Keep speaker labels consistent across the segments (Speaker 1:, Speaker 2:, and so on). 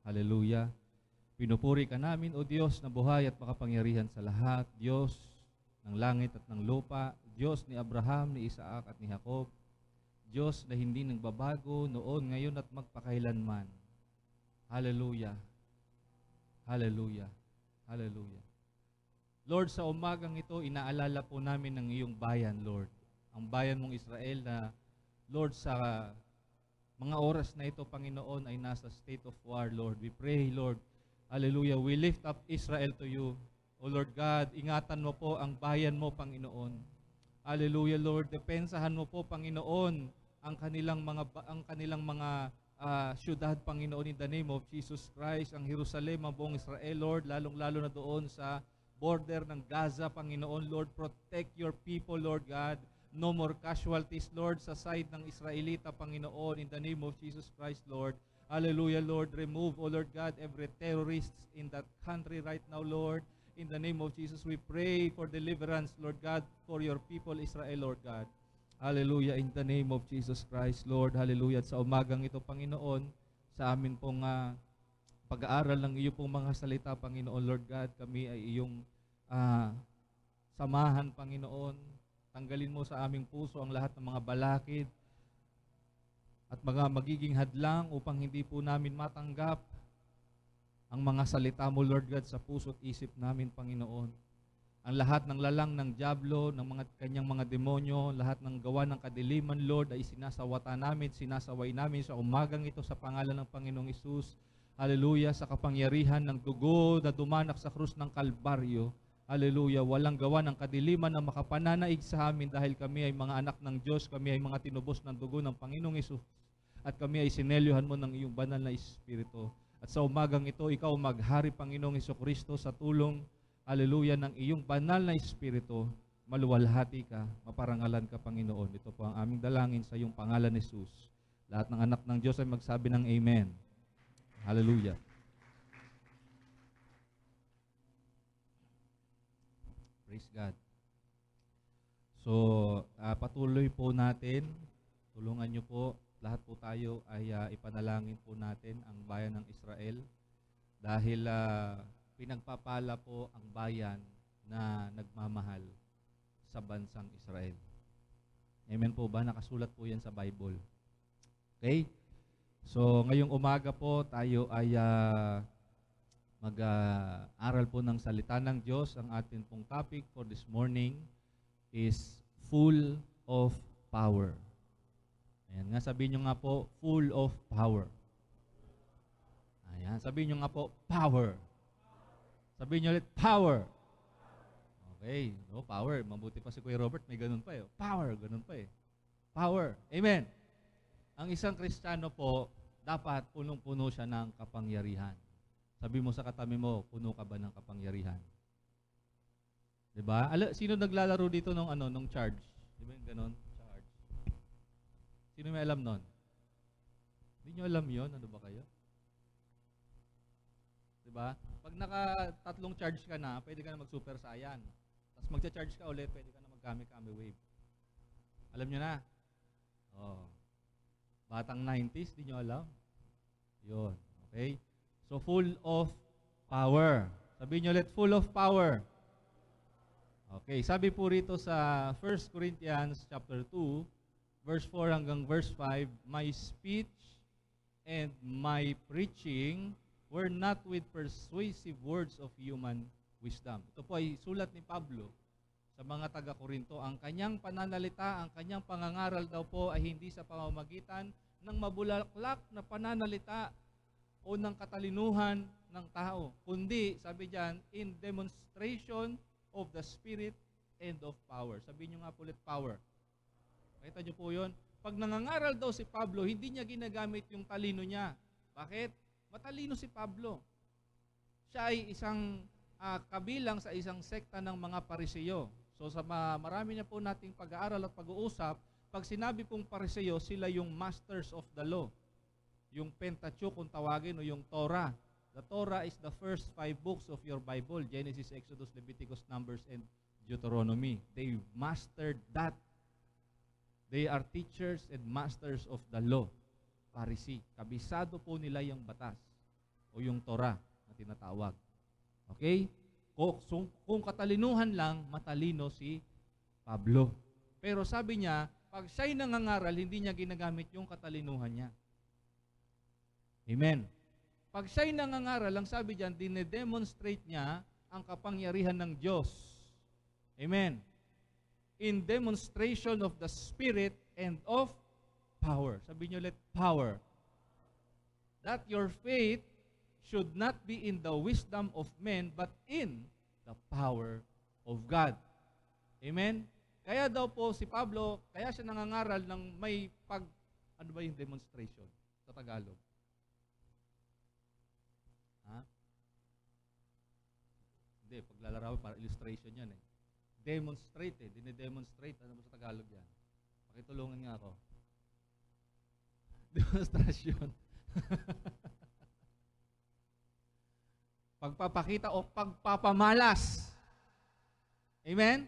Speaker 1: Hallelujah. Pinupuri ka namin, O Diyos na buhay at makapangyarihan sa lahat, Diyos ng langit at ng lupa, Diyos ni Abraham, ni Isaac at ni Jacob, Diyos na hindi nagbabago noon, ngayon at magpakailanman. Hallelujah. Hallelujah. Hallelujah. Lord, sa umagang ito, inaalala po namin ng iyong bayan, Lord. Ang bayan mong Israel na, Lord, sa mga oras na ito, Panginoon, ay nasa state of war, Lord. We pray, Lord, hallelujah, we lift up Israel to you. O Lord God, ingatan mo po ang bayan mo, Panginoon. Hallelujah, Lord, depensahan mo po, Panginoon, ang kanilang mga syudad, Panginoon, in the name of Jesus Christ, ang Jerusalem, ang buong Israel, Lord, lalong-lalo na doon sa border ng Gaza, Panginoon, Lord, protect your people, Lord God. No more casualties, Lord, sa side ng Israelita, Panginoon, in the name of Jesus Christ, Lord. Hallelujah, Lord. Remove, O Lord God, every terrorist in that country right now, Lord. In the name of Jesus, we pray for deliverance, Lord God, for your people, Israel, Lord God. Hallelujah, in the name of Jesus Christ, Lord. Hallelujah. At sa umagang ito, Panginoon, sa amin pong pag-aaral ng iyong pong mga salita, Panginoon, Lord God, kami ay iyong samahan, Panginoon. Tanggalin mo sa aming puso ang lahat ng mga balakid at mga magiging hadlang upang hindi po namin matanggap ang mga salita mo, Lord God, sa puso at isip namin, Panginoon. Ang lahat ng lalang ng dyablo, ng mga kanyang mga demonyo, lahat ng gawa ng kadiliman, Lord, ay sinasawata namin, sinasaway namin sa umagang ito sa pangalan ng Panginoong Hesus. Hallelujah, sa kapangyarihan ng dugo na dumanak sa krus ng Kalbaryo. Hallelujah, walang gawa ng kadiliman na makapananaig sa amin dahil kami ay mga anak ng Diyos, kami ay mga tinubos ng dugo ng Panginoong Hesus, at kami ay sinelyohan mo ng iyong banal na Espiritu. At sa umagang ito, ikaw maghari, Panginoong Hesukristo, sa tulong, hallelujah, ng iyong banal na Espiritu, maluwalhati ka, maparangalan ka, Panginoon. Ito po ang aming dalangin sa iyong pangalan, Jesus. Lahat ng anak ng Diyos ay magsabi ng Amen. Hallelujah. Praise God. So, patuloy po natin, tulungan niyo po, lahat po tayo ay ipanalangin po natin ang bayan ng Israel dahil pinagpapala po ang bayan na nagmamahal sa bansang Israel. Amen po ba? Nakasulat po yan sa Bible. Okay? So, ngayong umaga po, tayo ay mag-aral po ng salita ng Diyos. Ang atin pong topic for this morning is full of power. Ayan nga, sabihin nyo nga po, full of power. Ayan, sabihin nyo nga po, power. Sabihin nyo ulit, power. Okay, no, power. Mabuti pa si Kuya Robert, may ganun pa eh. Power, ganun pa eh. Power. Amen. Ang isang Kristiyano po, dapat punong-puno siya ng kapangyarihan. Sabi mo sa katabi mo, puno ka ba ng kapangyarihan? Diba? Sino naglalaro dito nung charge? Diba yung ganun? Charge. Sino may alam nun? Hindi nyo alam yon, ano ba kayo? Diba? Pag naka-3 charge ka na, pwede ka na mag-super saiyan. Tapos magcha-charge ka ulit, pwede ka na mag-kami-kami wave. Alam nyo na? Oh. Batang 90s, di nyo alam? Yun. Okay? So, full of power. Sabihin nyo ulit, full of power. Okay. Sabi po rito sa 1 Corinthians chapter 2, verse 4 hanggang verse 5, my speech and my preaching were not with persuasive words of human wisdom. Ito po ay sulat ni Pablo sa mga taga-Korinto. Ang kanyang pananalita, ang kanyang pangangaral daw po ay hindi sa pamamagitan ng mabulaklak na pananalita o ng katalinuhan ng tao, kundi, sabi diyan, in demonstration of the Spirit and of power. Sabi nyo nga po ulit, power. Nakita nyo po yun? Pag nangangaral daw si Pablo, hindi niya ginagamit yung talino niya. Bakit? Matalino si Pablo. Siya ay isang kabilang sa isang sekta ng mga Pariseyo. So sa marami na po nating pag-aaral at pag-uusap, pag sinabi pong Pariseyo, sila yung masters of the law. Yung Pentateuch kung tawagin o yung Torah. The Torah is the first 5 books of your Bible, Genesis, Exodus, Leviticus, Numbers, and Deuteronomy. They mastered that. They are teachers and masters of the law. Pharisee. Kabisado po nila yung batas. o yung Torah na tinatawag. Okay? Kung katalinuhan lang, matalino si Pablo. Pero sabi niya, pag siya'y nangangaral, hindi niya ginagamit yung katalinuhan niya. Amen. Pag siya'y nangangaral, ang sabi diyan, dinedemonstrate niya ang kapangyarihan ng Diyos. Amen. In demonstration of the Spirit and of power. Sabi niyo ulit, power. That your faith should not be in the wisdom of men, but in the power of God. Amen? Kaya daw po si Pablo, kaya siya nangangaral ng may ano ba yung demonstration sa Tagalog? Ha? Hindi, paglalarawan para illustration yan eh. Demonstrate eh, dine-demonstrate. Ano ba sa Tagalog yan? Pakitulungan nga ako. Demonstration. Pagpapakita o pagpapamalas. Amen?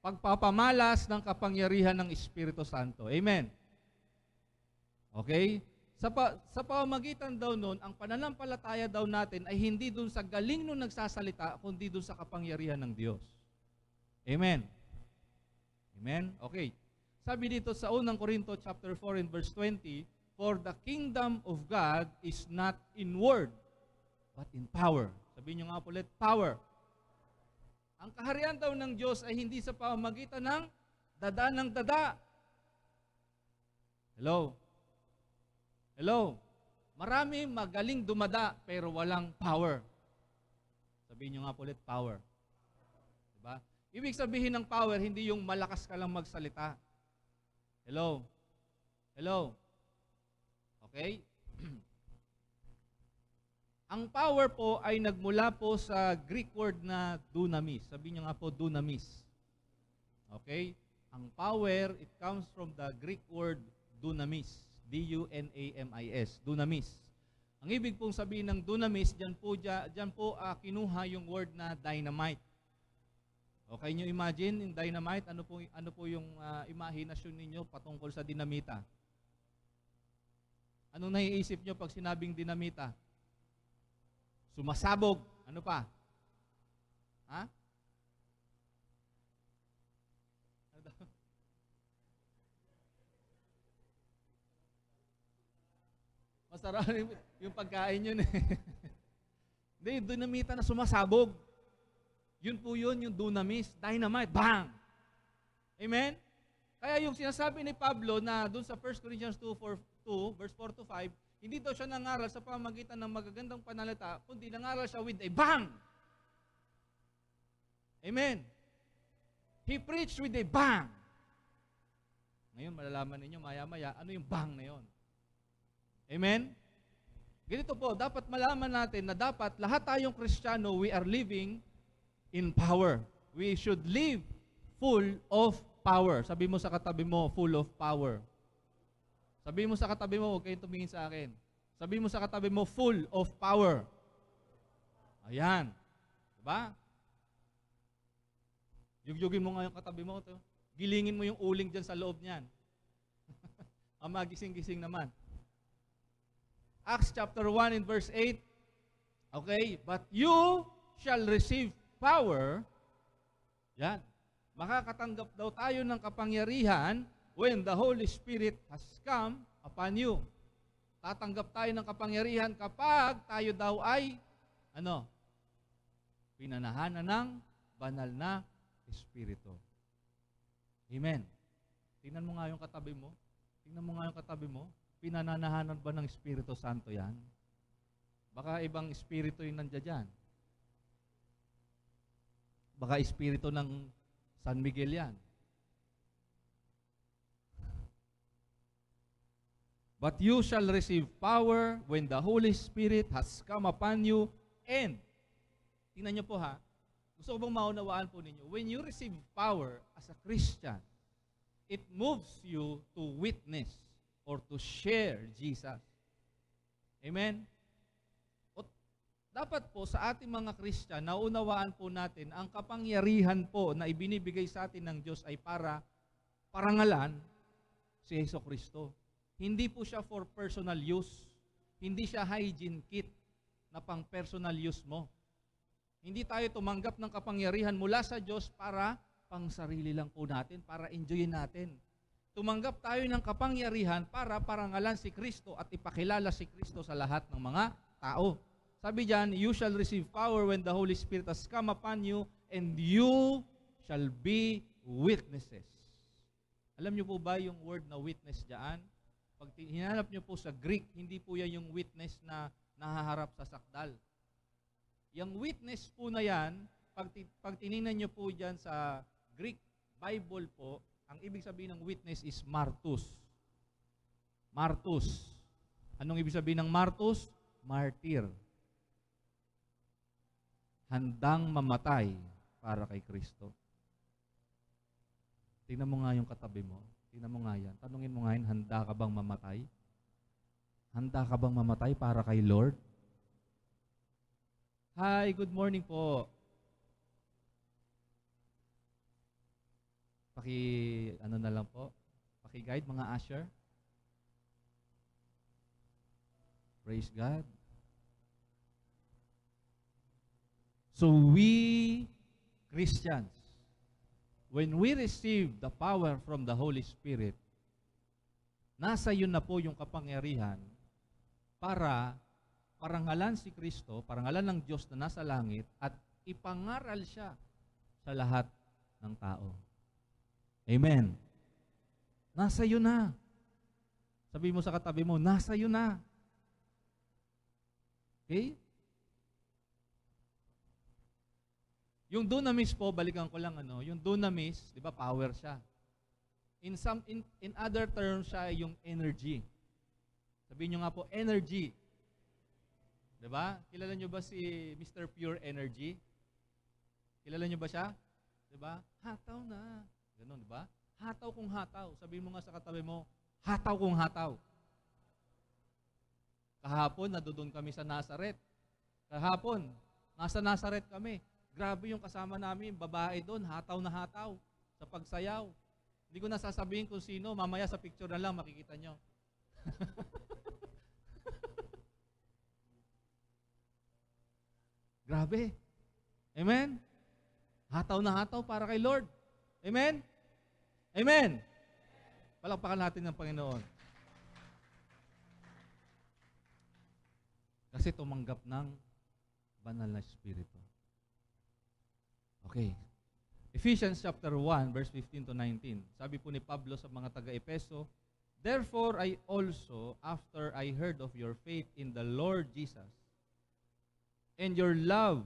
Speaker 1: Pagpapamalas ng kapangyarihan ng Espiritu Santo. Amen? Okay? Sa pamamagitan daw nun, ang pananampalataya daw natin ay hindi dun sa galing nung nagsasalita, kundi dun sa kapangyarihan ng Diyos. Amen? Amen? Okay. Sabi dito sa 1 Corinto chapter 4 and verse 20, for the kingdom of God is not in word, but in power. Sabihin nyo nga po ulit, power. Ang kaharian daw ng Diyos ay hindi sa pamamagitan ng dada ng dada. Hello? Hello? Marami magaling dumada pero walang power. Sabihin nyo nga po ulit, power. Diba? Ibig sabihin ng power, hindi yung malakas ka lang magsalita. Hello? Hello? Okay? Ang power po ay nagmula po sa Greek word na dunamis. Sabihin nyo nga po, dunamis. Okay? Ang power, it comes from the Greek word dunamis. D-U-N-A-M-I-S. Dunamis. Ang ibig pong sabihin ng dunamis, dyan po kinuha yung word na dynamite. Okay nyo imagine, in dynamite, ano po yung imahinasyon ninyo patungkol sa dinamita? Anong naiisip nyo pag sinabing dinamita? Sumasabog. Ano pa? Ha? Masarap yung pagkain yun eh. Hindi, yung dinamita na sumasabog. Yun po yun, yung dunamis. Dynamite. Bang! Amen? Kaya yung sinasabi ni Pablo na dun sa 1 Corinthians 2, verse 4 to 5, hindi daw siya nangaral sa pamamagitan ng magagandang panalita, kundi nangaral siya with a bang. Amen. He preached with a bang. Ngayon, malalaman ninyo maya-maya, ano yung bang na yon? Amen? Ganito po, dapat malaman natin na dapat lahat tayong Kristiyano, we are living in power. We should live full of power. Sabi mo sa katabi mo, full of power. Sabi mo sa katabi mo, huwag kayong tumingin sa akin. Sabi mo sa katabi mo, full of power. Ayan. Diba? Yugyugin mo nga yung katabi mo. To. Gilingin mo yung uling dyan sa loob niyan. Ang magising-gising naman. Acts chapter 1 and verse 8. Okay? But you shall receive power. Yan. Makakatanggap daw tayo ng kapangyarihan when the Holy Spirit has come upon you. Tatanggap tayo ng kapangyarihan kapag tayo daw ay, pinanahanan ng banal na Espiritu. Amen. Tingnan mo nga yung katabi mo. Tingnan mo nga yung katabi mo. Pinananahanan ba ng Espiritu Santo yan? Baka ibang Espiritu yung nandiyan. Baka Espiritu ng San Miguel yan. But you shall receive power when the Holy Spirit has come upon you. And, tingnan nyo po ha, gusto ko bang maunawaan po ninyo, when you receive power as a Christian, it moves you to witness or to share Jesus. Amen? O, dapat po sa ating mga Christian, naunawaan po natin, ang kapangyarihan po na ibinibigay sa atin ng Diyos ay para parangalan si Jesucristo. Hindi po siya for personal use. Hindi siya hygiene kit. na pang personal use mo. Hindi tayo tumanggap ng kapangyarihan mula sa Diyos para pang sarili lang po natin, para enjoyin natin. Tumanggap tayo ng kapangyarihan para parangalan si Kristo at ipakilala si Kristo sa lahat ng mga tao. Sabi diyan, you shall receive power when the Holy Spirit has come upon you, and you shall be witnesses. Alam niyo po ba yung word na witness diyan? Pag hinanap niyo po sa Greek, hindi po yan yung witness na nahaharap sa sakdal. Yung witness po na yan, pag tinignan niyo po diyan sa Greek Bible po, ang ibig sabihin ng witness is martus. Martus. Anong ibig sabihin ng martus? Martyr. Handang mamatay para kay Kristo. Tingnan mo nga yung katabi mo. Tingnan mo nga yan. Tanungin mo nga yan, handa ka bang mamatay? Handa ka bang mamatay para kay Lord? Hi, good morning po. Ano na lang po? Paki-guide mga usher. Praise God. So we Christians, when we receive the power from the Holy Spirit, nasa yun na po yung kapangyarihan para parangalan si Kristo, parangalan ng Diyos na nasa langit, at ipangaral siya sa lahat ng tao. Amen. Nasa iyo na. Sabi mo sa katabi mo, nasa iyo na. Okay? Yung dunamis po, balikan ko lang yung dunamis, 'di ba, power siya. In other terms siya yung energy. Sabihin niyo nga po, energy. 'Di ba? Kilala niyo ba si Mr. Pure Energy? Kilala niyo ba siya? 'Di ba? Hataw na. Ganun, di ba? Hataw kung hataw. Sabihin mo nga sa katabi mo, hataw kung hataw. Kahapon, nadoon kami sa Nazareth. Kahapon, nasa Nazareth kami. Grabe yung kasama namin, babae doon, hataw na hataw sa pagsayaw. Hindi ko na sasabihin kung sino, mamaya sa picture na lang makikita nyo. Grabe. Amen? Hataw na hataw para kay Lord. Amen? Amen? Palakpakan natin ng Panginoon. Kasi tumanggap ng banal na Espiritu. Okay. Ephesians chapter 1, verse 15 to 19. Sabi po ni Pablo sa mga taga-Epeso, therefore I also, after I heard of your faith in the Lord Jesus, and your love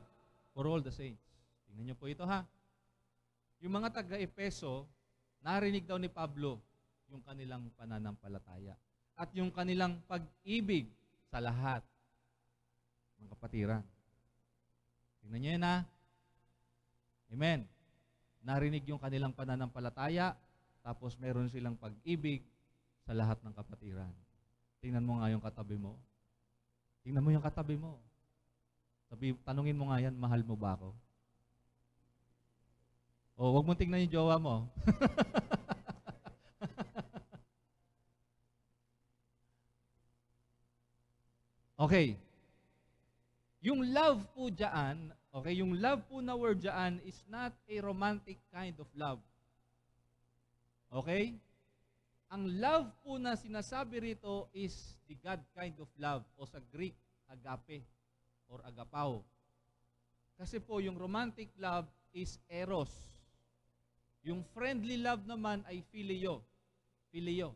Speaker 1: for all the saints. Tingnan niyo po ito ha. Yung mga taga-Epeso, narinig daw ni Pablo yung kanilang pananampalataya at yung kanilang pag-ibig sa lahat ng kapatiran. Tingnan niyo yan ha. Amen. Narinig yung kanilang pananampalataya, tapos meron silang pag-ibig sa lahat ng kapatiran. Tingnan mo nga yung katabi mo. Tingnan mo yung katabi mo. Tanungin mo nga yan, mahal mo ba ako? O, wag mong tingnan yung jowa mo. Okay. Yung love po dyan, okay, yung love po na word dyan is not a romantic kind of love. Okay? Ang love po na sinasabi rito is the God kind of love, o sa Greek, agape or agapao. Kasi po yung romantic love is eros. Yung friendly love naman ay phileo. Phileo.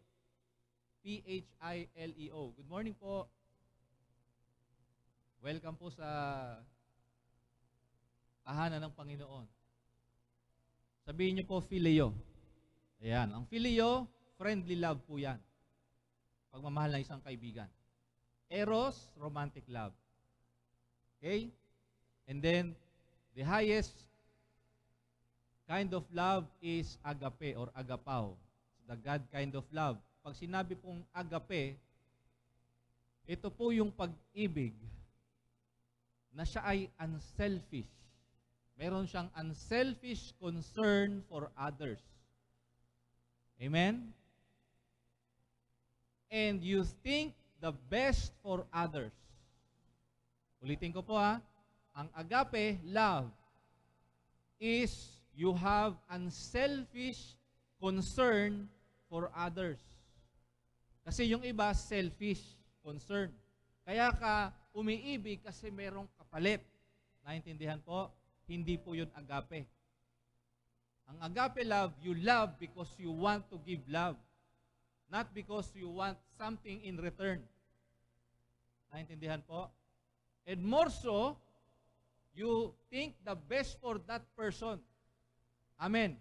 Speaker 1: P-H-I-L-E-O. Good morning po. Welcome po sa tahanan ng Panginoon. Sabihin niyo po phileo. Ayan. Ang phileo, friendly love po yan. Pagmamahal ng isang kaibigan. Eros, romantic love. Okay? And then, the highest kind of love is agape or agapao. It's the God kind of love. Pag sinabi pong agape, ito po yung pag-ibig na siya ay unselfish. Meron siyang unselfish concern for others. Amen? And you think the best for others. Ulitin ko po ha. Ang agape love is you have unselfish concern for others. Kasi yung iba, selfish concern. Kaya ka umiibig kasi merong kapalit. Naintindihan po? Hindi po yun agape. Ang agape love, you love because you want to give love. Not because you want something in return. Naintindihan po? And more so, you think the best for that person. Amen.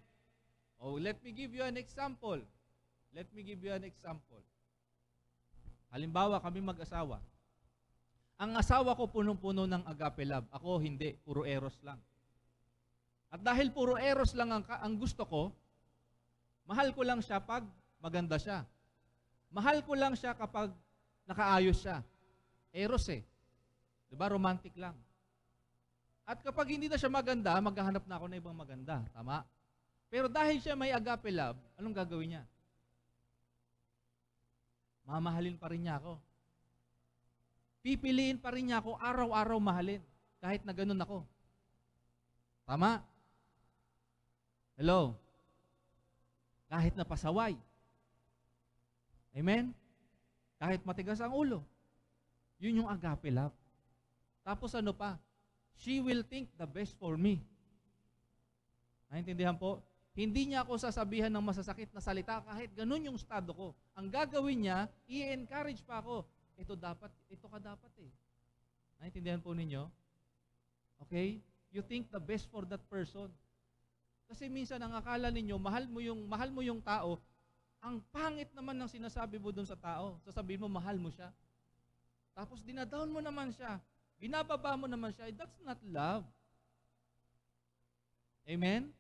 Speaker 1: Oh, let me give you an example. Let me give you an example. Halimbawa, kami mag-asawa. Ang asawa ko punong-puno ng agape love. Ako hindi, puro eros lang. At dahil puro eros lang ang gusto ko, mahal ko lang siya pag maganda siya. Mahal ko lang siya kapag nakaayos siya. Eros eh. Diba? Romantic lang. At kapag hindi na siya maganda, maghahanap na ako na ibang maganda. Tama? Pero dahil siya may agape love, anong gagawin niya? Mamahalin pa rin niya ako. Pipiliin pa rin niya ako, araw-araw mahalin. Kahit na ganun ako. Tama? Hello? Kahit na pasaway. Amen? Kahit matigas ang ulo. Yun yung agape love. Tapos ano pa? She will think the best for me. Naintindihan po? Hindi niya ako sasabihan ng masasakit na salita kahit ganun yung estado ko. Ang gagawin niya, i-encourage pa ako. Ito ka dapat eh. Naintindihan po ninyo? Okay? You think the best for that person. Kasi minsan ang akala ninyo, mahal mo yung tao, ang pangit naman ng sinasabi mo dun sa tao. Sasabihin mo, mahal mo siya. Tapos dinadown mo naman siya. Binababa mo naman siya. That's not love. Amen?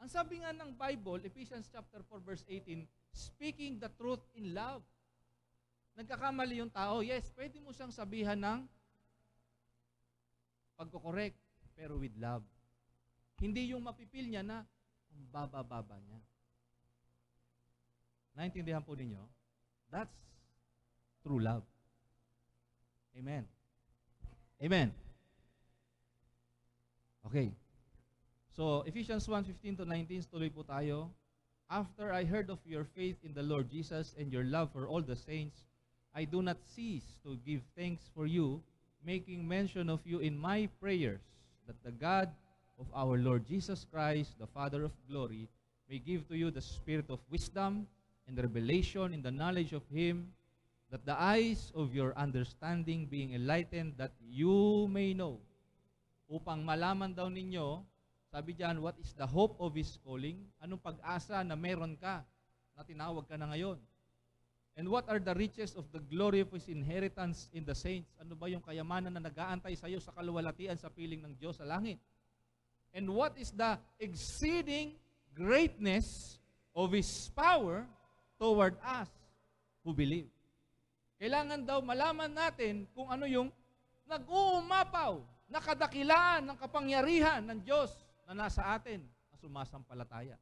Speaker 1: Ang sabi nga ng Bible, Ephesians chapter 4 verse 18, speaking the truth in love. Nagkakamali yung tao. Yes, pwede mo siyang sabihan ng pagkokorek, pero with love. Hindi yung mapipil niya na ang baba-baba niya. Naintindihan po ninyo? That's true love. Amen. Amen. Okay. So, Ephesians 1:15 to 19, tuloy po tayo. After I heard of your faith in the Lord Jesus and your love for all the saints, I do not cease to give thanks for you, making mention of you in my prayers, that the God of our Lord Jesus Christ, the Father of glory, may give to you the spirit of wisdom and revelation in the knowledge of Him, that the eyes of your understanding being enlightened, that you may know. Upang malaman daw ninyo, sabi diyan, what is the hope of His calling? Anong pag-asa na meron ka, na tinawag ka na ngayon? And what are the riches of the glory of His inheritance in the saints? Ano ba yung kayamanan na nag-aantay sa iyo sa kaluwalhatian sa piling ng Diyos sa langit? And what is the exceeding greatness of His power toward us who believe? Kailangan daw malaman natin kung ano yung nag-uumapaw na kadakilaan ng kapangyarihan ng Diyos na nasa atin na sumasampalataya.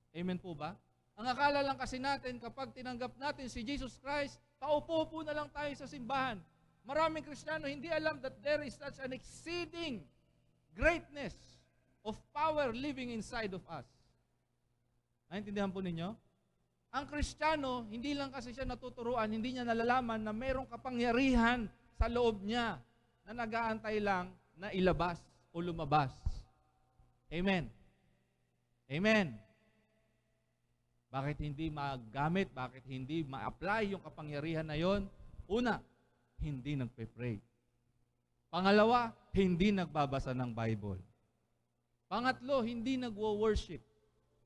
Speaker 1: Amen po ba? Ang akala lang kasi natin kapag tinanggap natin si Jesus Christ, paupo-upo na lang tayo sa simbahan. Maraming Kristiyano hindi alam that there is such an exceeding greatness of power living inside of us. Naintindihan po ninyo? Ang Kristiyano, hindi lang kasi siya natuturuan, hindi niya nalalaman na mayroong kapangyarihan sa loob niya na nag-aantay lang na ilabas o lumabas. Amen. Amen. Bakit hindi magamit? Bakit hindi ma-apply yung kapangyarihan na yon? Una, hindi nagpe-pray. Pangalawa, hindi nagbabasa ng Bible. Pangatlo, hindi nagwo-worship.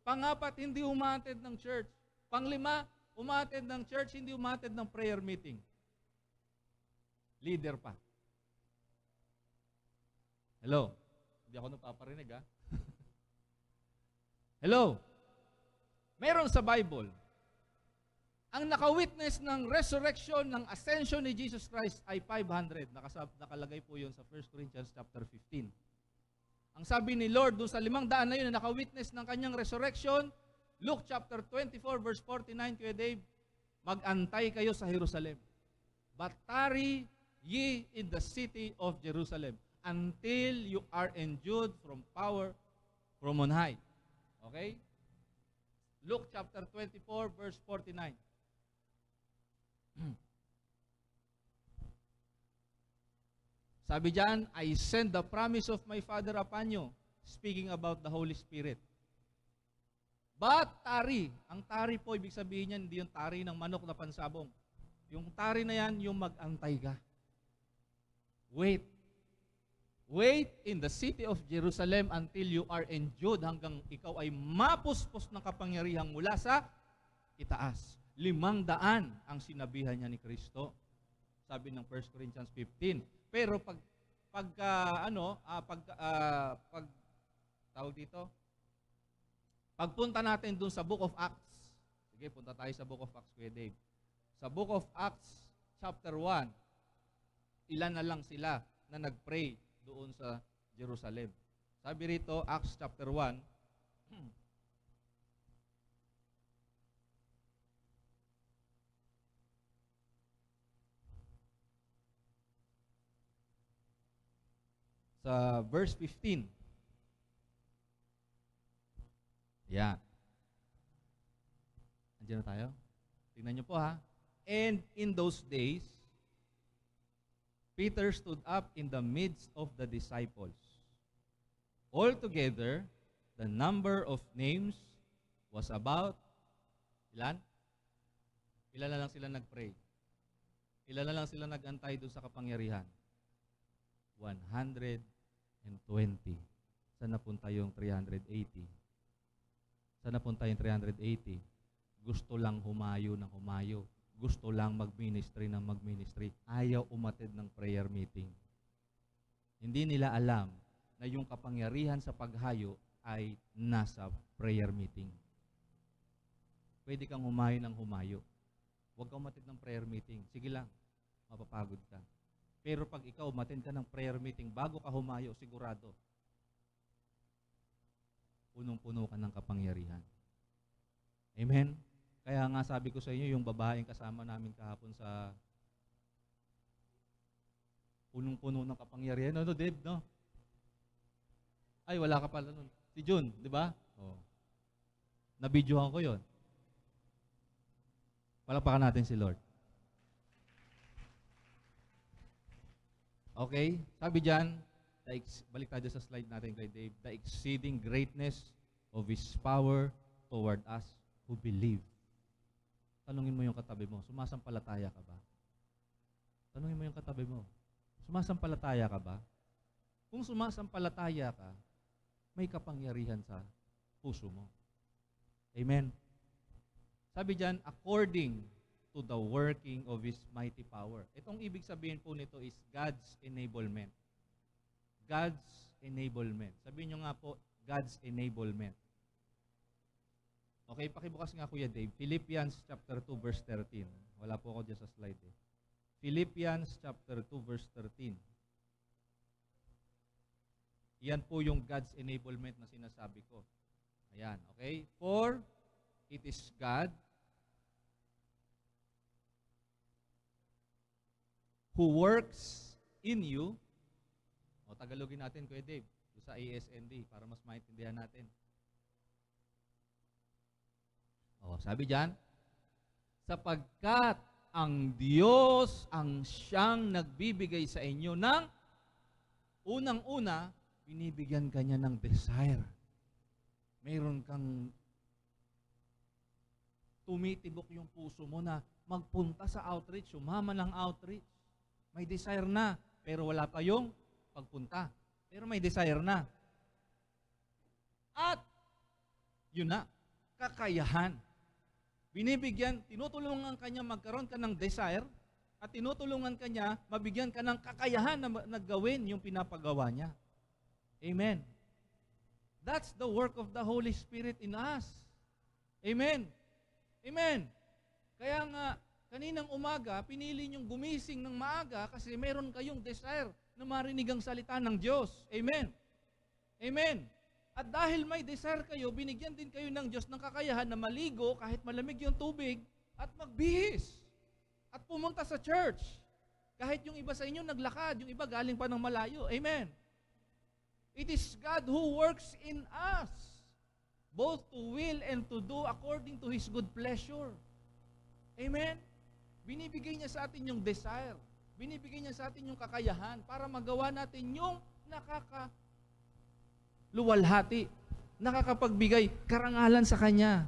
Speaker 1: Pangapat, hindi umattend ng church. Panglima, umattend ng church, hindi umattend ng prayer meeting. Leader pa. Hello? Hindi ako napaparinig, ha? Hello? Meron sa Bible, ang naka-witness ng resurrection, ng ascension ni Jesus Christ ay 500. Nakalagay po yun sa 1 Corinthians chapter 15. Ang sabi ni Lord doon sa 500 na yun na naka-witness ng kanyang resurrection, Luke chapter 24 verse 49, Kuya Dave, mag-antay kayo sa Jerusalem. But tarry ye in the city of Jerusalem, until you are endued from power from on high. Okay? Luke chapter 24, verse 49. Sabi diyan, I send the promise of my Father upon you, speaking about the Holy Spirit. But tari, ang tari po, ibig sabihin niyan, hindi yung tari ng manok na pansabong. Yung tari na yan, yung mag-antay ka. Wait. Wait in the city of Jerusalem until you are endued, hanggang ikaw ay mapuspos ng kapangyarihan mula sa itaas. 500 ang sinabihan niya ni Kristo. Sabi ng 1 Corinthians 15. Pero pagpunta natin dun sa Book of Acts. Sige, punta tayo sa Book of Acts, Kuya Dave. Sa Book of Acts, chapter 1, ilan na lang sila na nag-pray doon sa Jerusalem. Sabi rito, Acts chapter 1, sa verse 15. Yan. Andiyan na tayo? Tingnan niyo po ha. And in those days, Peter stood up in the midst of the disciples. Altogether, the number of names was about, ilan? Ilan na lang sila nag-pray? Ilan na lang sila nag-antay doon sa kapangyarihan? 120. Saan napunta yung 380? Saan napunta yung 380? Gusto lang humayo ng humayo. Gusto lang mag-ministry ng mag-ministry. Ayaw umatid ng prayer meeting. Hindi nila alam na yung kapangyarihan sa paghayo ay nasa prayer meeting. Pwede kang humayo ng humayo. Huwag kang umatid ng prayer meeting. Sige lang, mapapagod ka. Pero pag ikaw umatid ka ng prayer meeting, bago ka humayo, sigurado, punong-puno ka ng kapangyarihan. Amen? Kaya nga sabi ko sa inyo, yung babaeng kasama namin kahapon sa punong-puno ng kapangyarihan. Ano, Dave, no? Ay, wala ka pala nun. Si June, di ba? Oh. Nabidyohan ko yon. Palakpakan natin si Lord. Okay? Sabi dyan, balik tayo sa slide natin kay Dave, the exceeding greatness of His power toward us who believe. Tanungin mo yung katabi mo, sumasampalataya ka ba? Tanungin mo yung katabi mo, sumasampalataya ka ba? Kung sumasampalataya ka, may kapangyarihan sa puso mo. Amen? Sabi dyan, according to the working of His mighty power. Itong ibig sabihin po nito is God's enablement. God's enablement. Sabihin nyo nga po, God's enablement. Okay, pakibukas nga Kuya Dave. Philippians chapter 2 verse 13. Wala po ako dyan sa slide eh. Philippians chapter 2 verse 13. Yan po yung God's enablement na sinasabi ko. Ayan, okay? For it is God who works in you. O, Tagalogin natin, Kuya Dave, sa ASND para mas maintindihan natin. O, sabi dyan, sapagkat ang Diyos ang siyang nagbibigay sa inyo ng unang-una, binibigyan ka niya ng desire. Mayroon kang tumitibok yung puso mo na magpunta sa outreach, sumama ng outreach. May desire na, pero wala pa yung pagpunta. Pero may desire na. At, yun na, kakayahan. Binibigyan, tinutulungan ka niya magkaroon ka ng desire, at tinutulungan ka niya, mabigyan ka ng kakayahan na naggawin yung pinapagawa niya. Amen. That's the work of the Holy Spirit in us. Amen. Amen. Kaya nga, kaninang umaga, pinili niyong gumising ng maaga kasi meron kayong desire na marinig ang salita ng Diyos. Amen. Amen. At dahil may desire kayo, binigyan din kayo ng Diyos ng kakayahan na maligo kahit malamig yung tubig at magbihis. At pumunta sa church. Kahit yung iba sa inyo naglakad, yung iba galing pa ng malayo. Amen. It is God who works in us, both to will and to do according to His good pleasure. Amen? Binibigay niya sa atin yung desire. Binibigay niya sa atin yung kakayahan para magawa natin yung nakakaluwalhati, nakakapagbigay karangalan sa Kanya.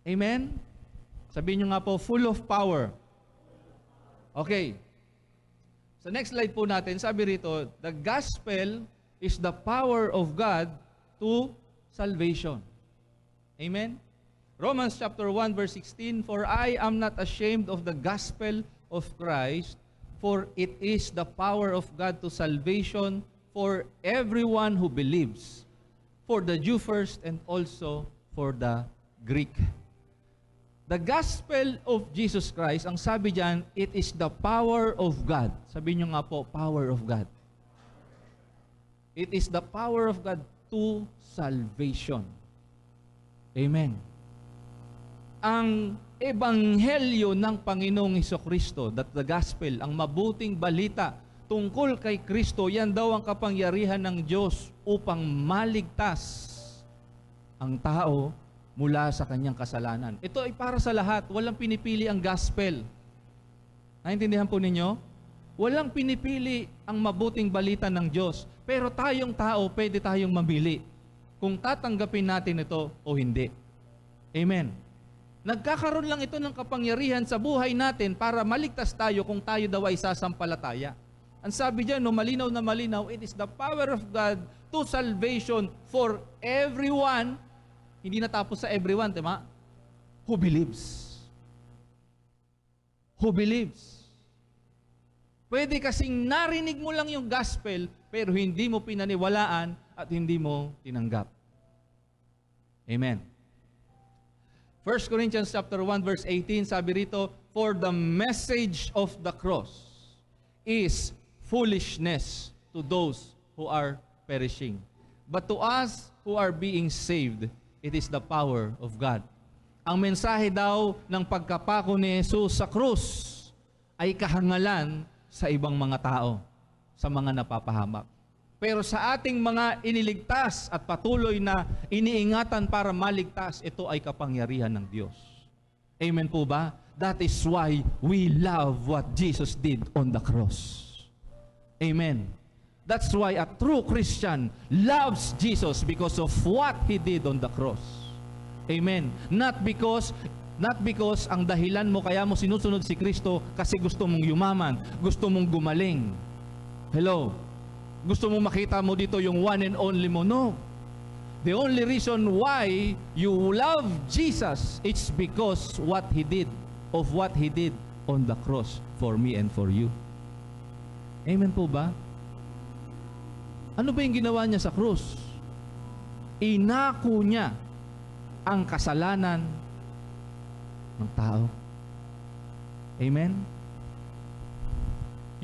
Speaker 1: Amen? Sabihin niyo nga po, full of power. Okay. Sa next slide po natin, sabi rito, the gospel is the power of God to salvation. Amen? Romans chapter 1 verse 16, for I am not ashamed of the gospel of Christ, for it is the power of God to salvation for everyone who believes, for the Jew first and also for the Greek. The gospel of Jesus Christ, ang sabi diyan, it is the power of God. Sabihin niyo nga po, power of God. It is the power of God to salvation. Amen. Ang ebanghelyo ng Panginoong Hesukristo, that the gospel, ang mabuting balita tungkol kay Kristo, yan daw ang kapangyarihan ng Diyos upang maligtas ang tao mula sa kanyang kasalanan. Ito ay para sa lahat. Walang pinipili ang gospel. Naintindihan po ninyo? Walang pinipili ang mabuting balita ng Diyos. Pero tayong tao, pwede tayong mamili kung tatanggapin natin ito o hindi. Amen. Nagkakaroon lang ito ng kapangyarihan sa buhay natin para maligtas tayo kung tayo daw ay sasampalataya. Ang sabi diyan, no, malinaw na malinaw, it is the power of God to salvation for everyone. Hindi natapos sa everyone, diba? Who believes. Who believes. Pwede kasing narinig mo lang yung gospel, pero hindi mo pinaniwalaan at hindi mo tinanggap. Amen. 1 Corinthians chapter 1 verse 18, sabi rito, for the message of the cross is foolishness to those who are perishing. But to us who are being saved, it is the power of God. Ang mensahe daw ng pagkapako ni Jesus sa krus ay kahangalan sa ibang mga tao, sa mga napapahamak. Pero sa ating mga iniligtas at patuloy na iniingatan para maligtas, ito ay kapangyarihan ng Diyos. Amen po ba? That is why we love what Jesus did on the cross. Amen. That's why a true Christian loves Jesus because of what He did on the cross. Amen. Not because ang dahilan mo kaya mo sinusunod si Kristo kasi gusto mong yumaman, gusto mong gumaling. Hello. Gusto mong makita mo dito yung one and only mo. No. The only reason why you love Jesus, it's because of what He did on the cross for me and for you. Amen po ba? Ano ba yung ginawa niya sa krus? Inako niya ang kasalanan ng tao. Amen?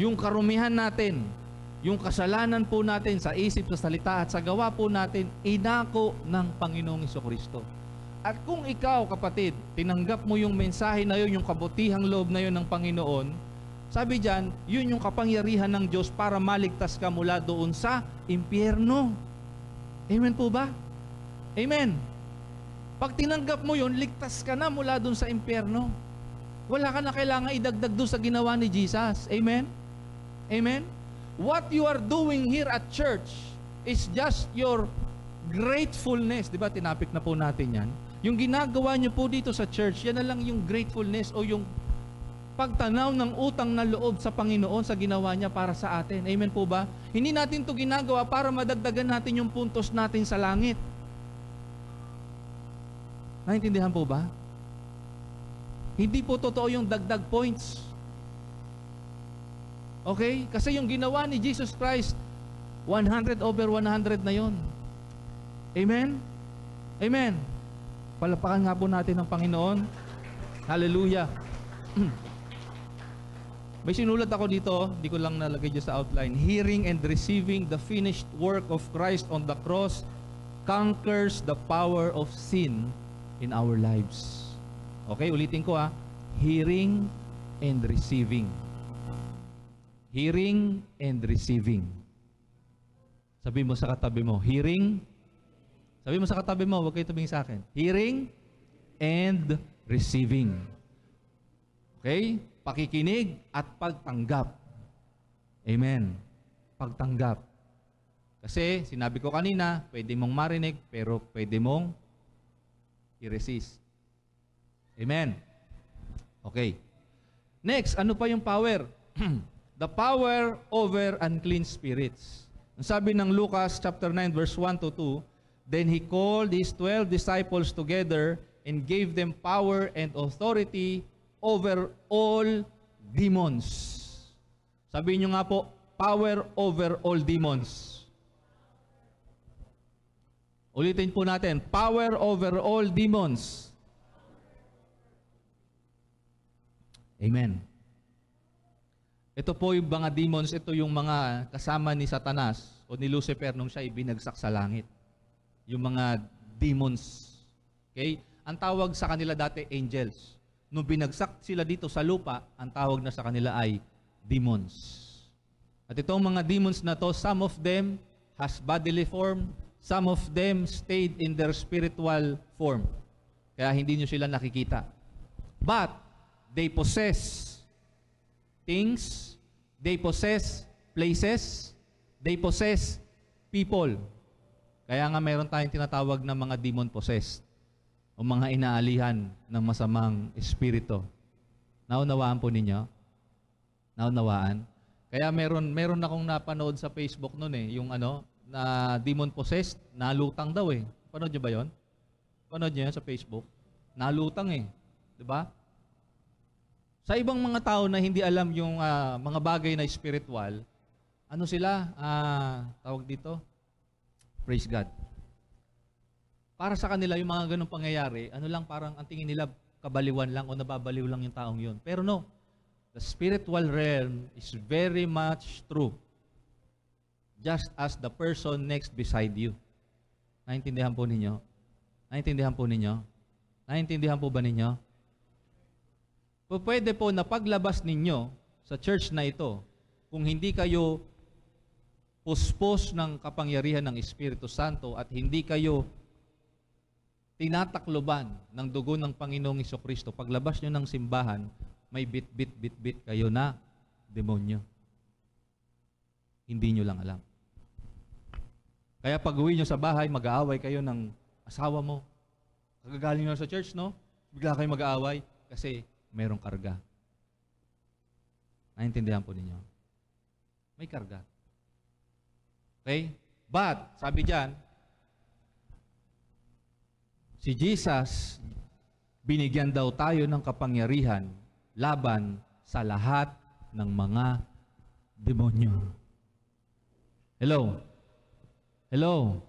Speaker 1: Yung karumihan natin, yung kasalanan po natin sa isip, sa salita at sa gawa po natin, inako ng Panginoong Hesukristo. At kung ikaw, kapatid, tinanggap mo yung mensahe na yun, yung kabutihang loob na yun ng Panginoon, sabi diyan, yun yung kapangyarihan ng Diyos para maligtas ka mula doon sa impyerno. Amen po ba? Amen. Pag tinanggap mo yun, ligtas ka na mula doon sa impyerno. Wala ka na kailangan idagdag doon sa ginawa ni Jesus. Amen? Amen? What you are doing here at church is just your gratefulness. Di ba, tinapik na po natin yan. Yung ginagawa nyo po dito sa church, yan na lang yung gratefulness o yung pagtanaw ng utang na loob sa Panginoon sa ginawa niya para sa atin. Amen po ba? Hindi natin to ginagawa para madagdagan natin yung puntos natin sa langit. Naintindihan po ba? Hindi po totoo yung dagdag points. Okay? Kasi yung ginawa ni Jesus Christ, 100 over 100 na yon. Amen? Amen. Palapakan nga po natin ng Panginoon. Hallelujah. May sinulat ako dito, hindi ko lang nalagay dyan sa outline. Hearing and receiving the finished work of Christ on the cross conquers the power of sin in our lives. Okay, ulitin ko ha. Hearing and receiving. Hearing and receiving. Sabi mo sa katabi mo, hearing. Sabi mo sa katabi mo, huwag kayo tumingin sa akin. Hearing and receiving. Okay? Pakikinig at pagtanggap. Amen. Pagtanggap. Kasi, sinabi ko kanina, pwede mong marinig, pero pwede mong i-resist. Amen. Okay. Next, ano pa yung power? The power over unclean spirits. Ang sabi ng Lucas chapter 9 verse 1 to 2, then he called his 12 disciples together and gave them power and authority over all demons. Sabihin nyo nga po, power over all demons. Ulitin po natin, power over all demons. Amen. Ito po yung mga demons, ito yung mga kasama ni Satanas o ni Lucifer nung siya ibinagsak sa langit. Yung mga demons. Okay? Ang tawag sa kanila dati, angels. Nung binagsak sila dito sa lupa, ang tawag na sa kanila ay demons. At itong mga demons na to, some of them has bodily form, some of them stayed in their spiritual form. Kaya hindi nyo sila nakikita. But, they possess things, they possess places, they possess people. Kaya nga meron tayong tinatawag na mga demon-possessed o mga inaalihan ng masamang espiritu. Naunawaan po ninyo? Naunawaan? Kaya meron akong napanood sa Facebook noon yung na demon-possessed, nalutang daw Panood nyo ba yon? Panood nyo yan sa Facebook? Nalutang Diba? Sa ibang mga tao na hindi alam yung mga bagay na spiritual, ano sila? Tawag dito? Praise God. Para sa kanila, yung mga ganong pangyayari, parang ang tingin nila kabaliwan lang o nababaliw lang yung taong yun. Pero no, the spiritual realm is very much true. Just as the person next beside you. Naintindihan po ninyo? Naintindihan po ninyo? Naintindihan po ba ninyo? Pwede po na paglabas ninyo sa church na ito, kung hindi kayo puspos ng kapangyarihan ng Espiritu Santo at hindi kayo tinatakloban ng dugo ng Panginoong Jesucristo, paglabas nyo ng simbahan, may bit kayo na demonyo. Hindi nyo lang alam. Kaya pag uwi nyo sa bahay, mag-aaway kayo ng asawa mo. Kagagaling nyo sa church, no? Bigla kayo mag-aaway kasi mayroong karga. Naintindihan po ninyo? May karga. Okay? But, sabi diyan, si Jesus, binigyan daw tayo ng kapangyarihan laban sa lahat ng mga demonyo. Hello? Hello?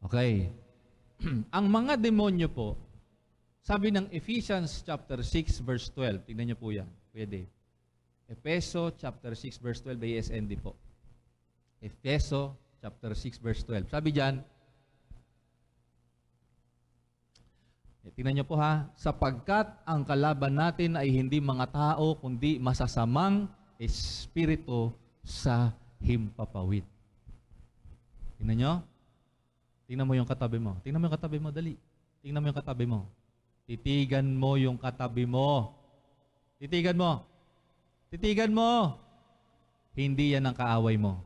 Speaker 1: Okay. Ang mga demonyo po, sabi ng Ephesians chapter 6 verse 12. Tignan niyo po yan. Pwede. Efeso chapter 6 verse 12. ASND po. Efeso chapter 6 verse 12. Sabi diyan, tignan niyo po sapagkat ang kalaban natin ay hindi mga tao, kundi masasamang espiritu sa himpapawid. Tingnan niyo? Tingnan mo yung katabi mo. Tingnan mo yung katabi mo, dali. Tingnan mo yung katabi mo. Titigan mo yung katabi mo. Titigan mo. Titigan mo. Hindi yan ang kaaway mo.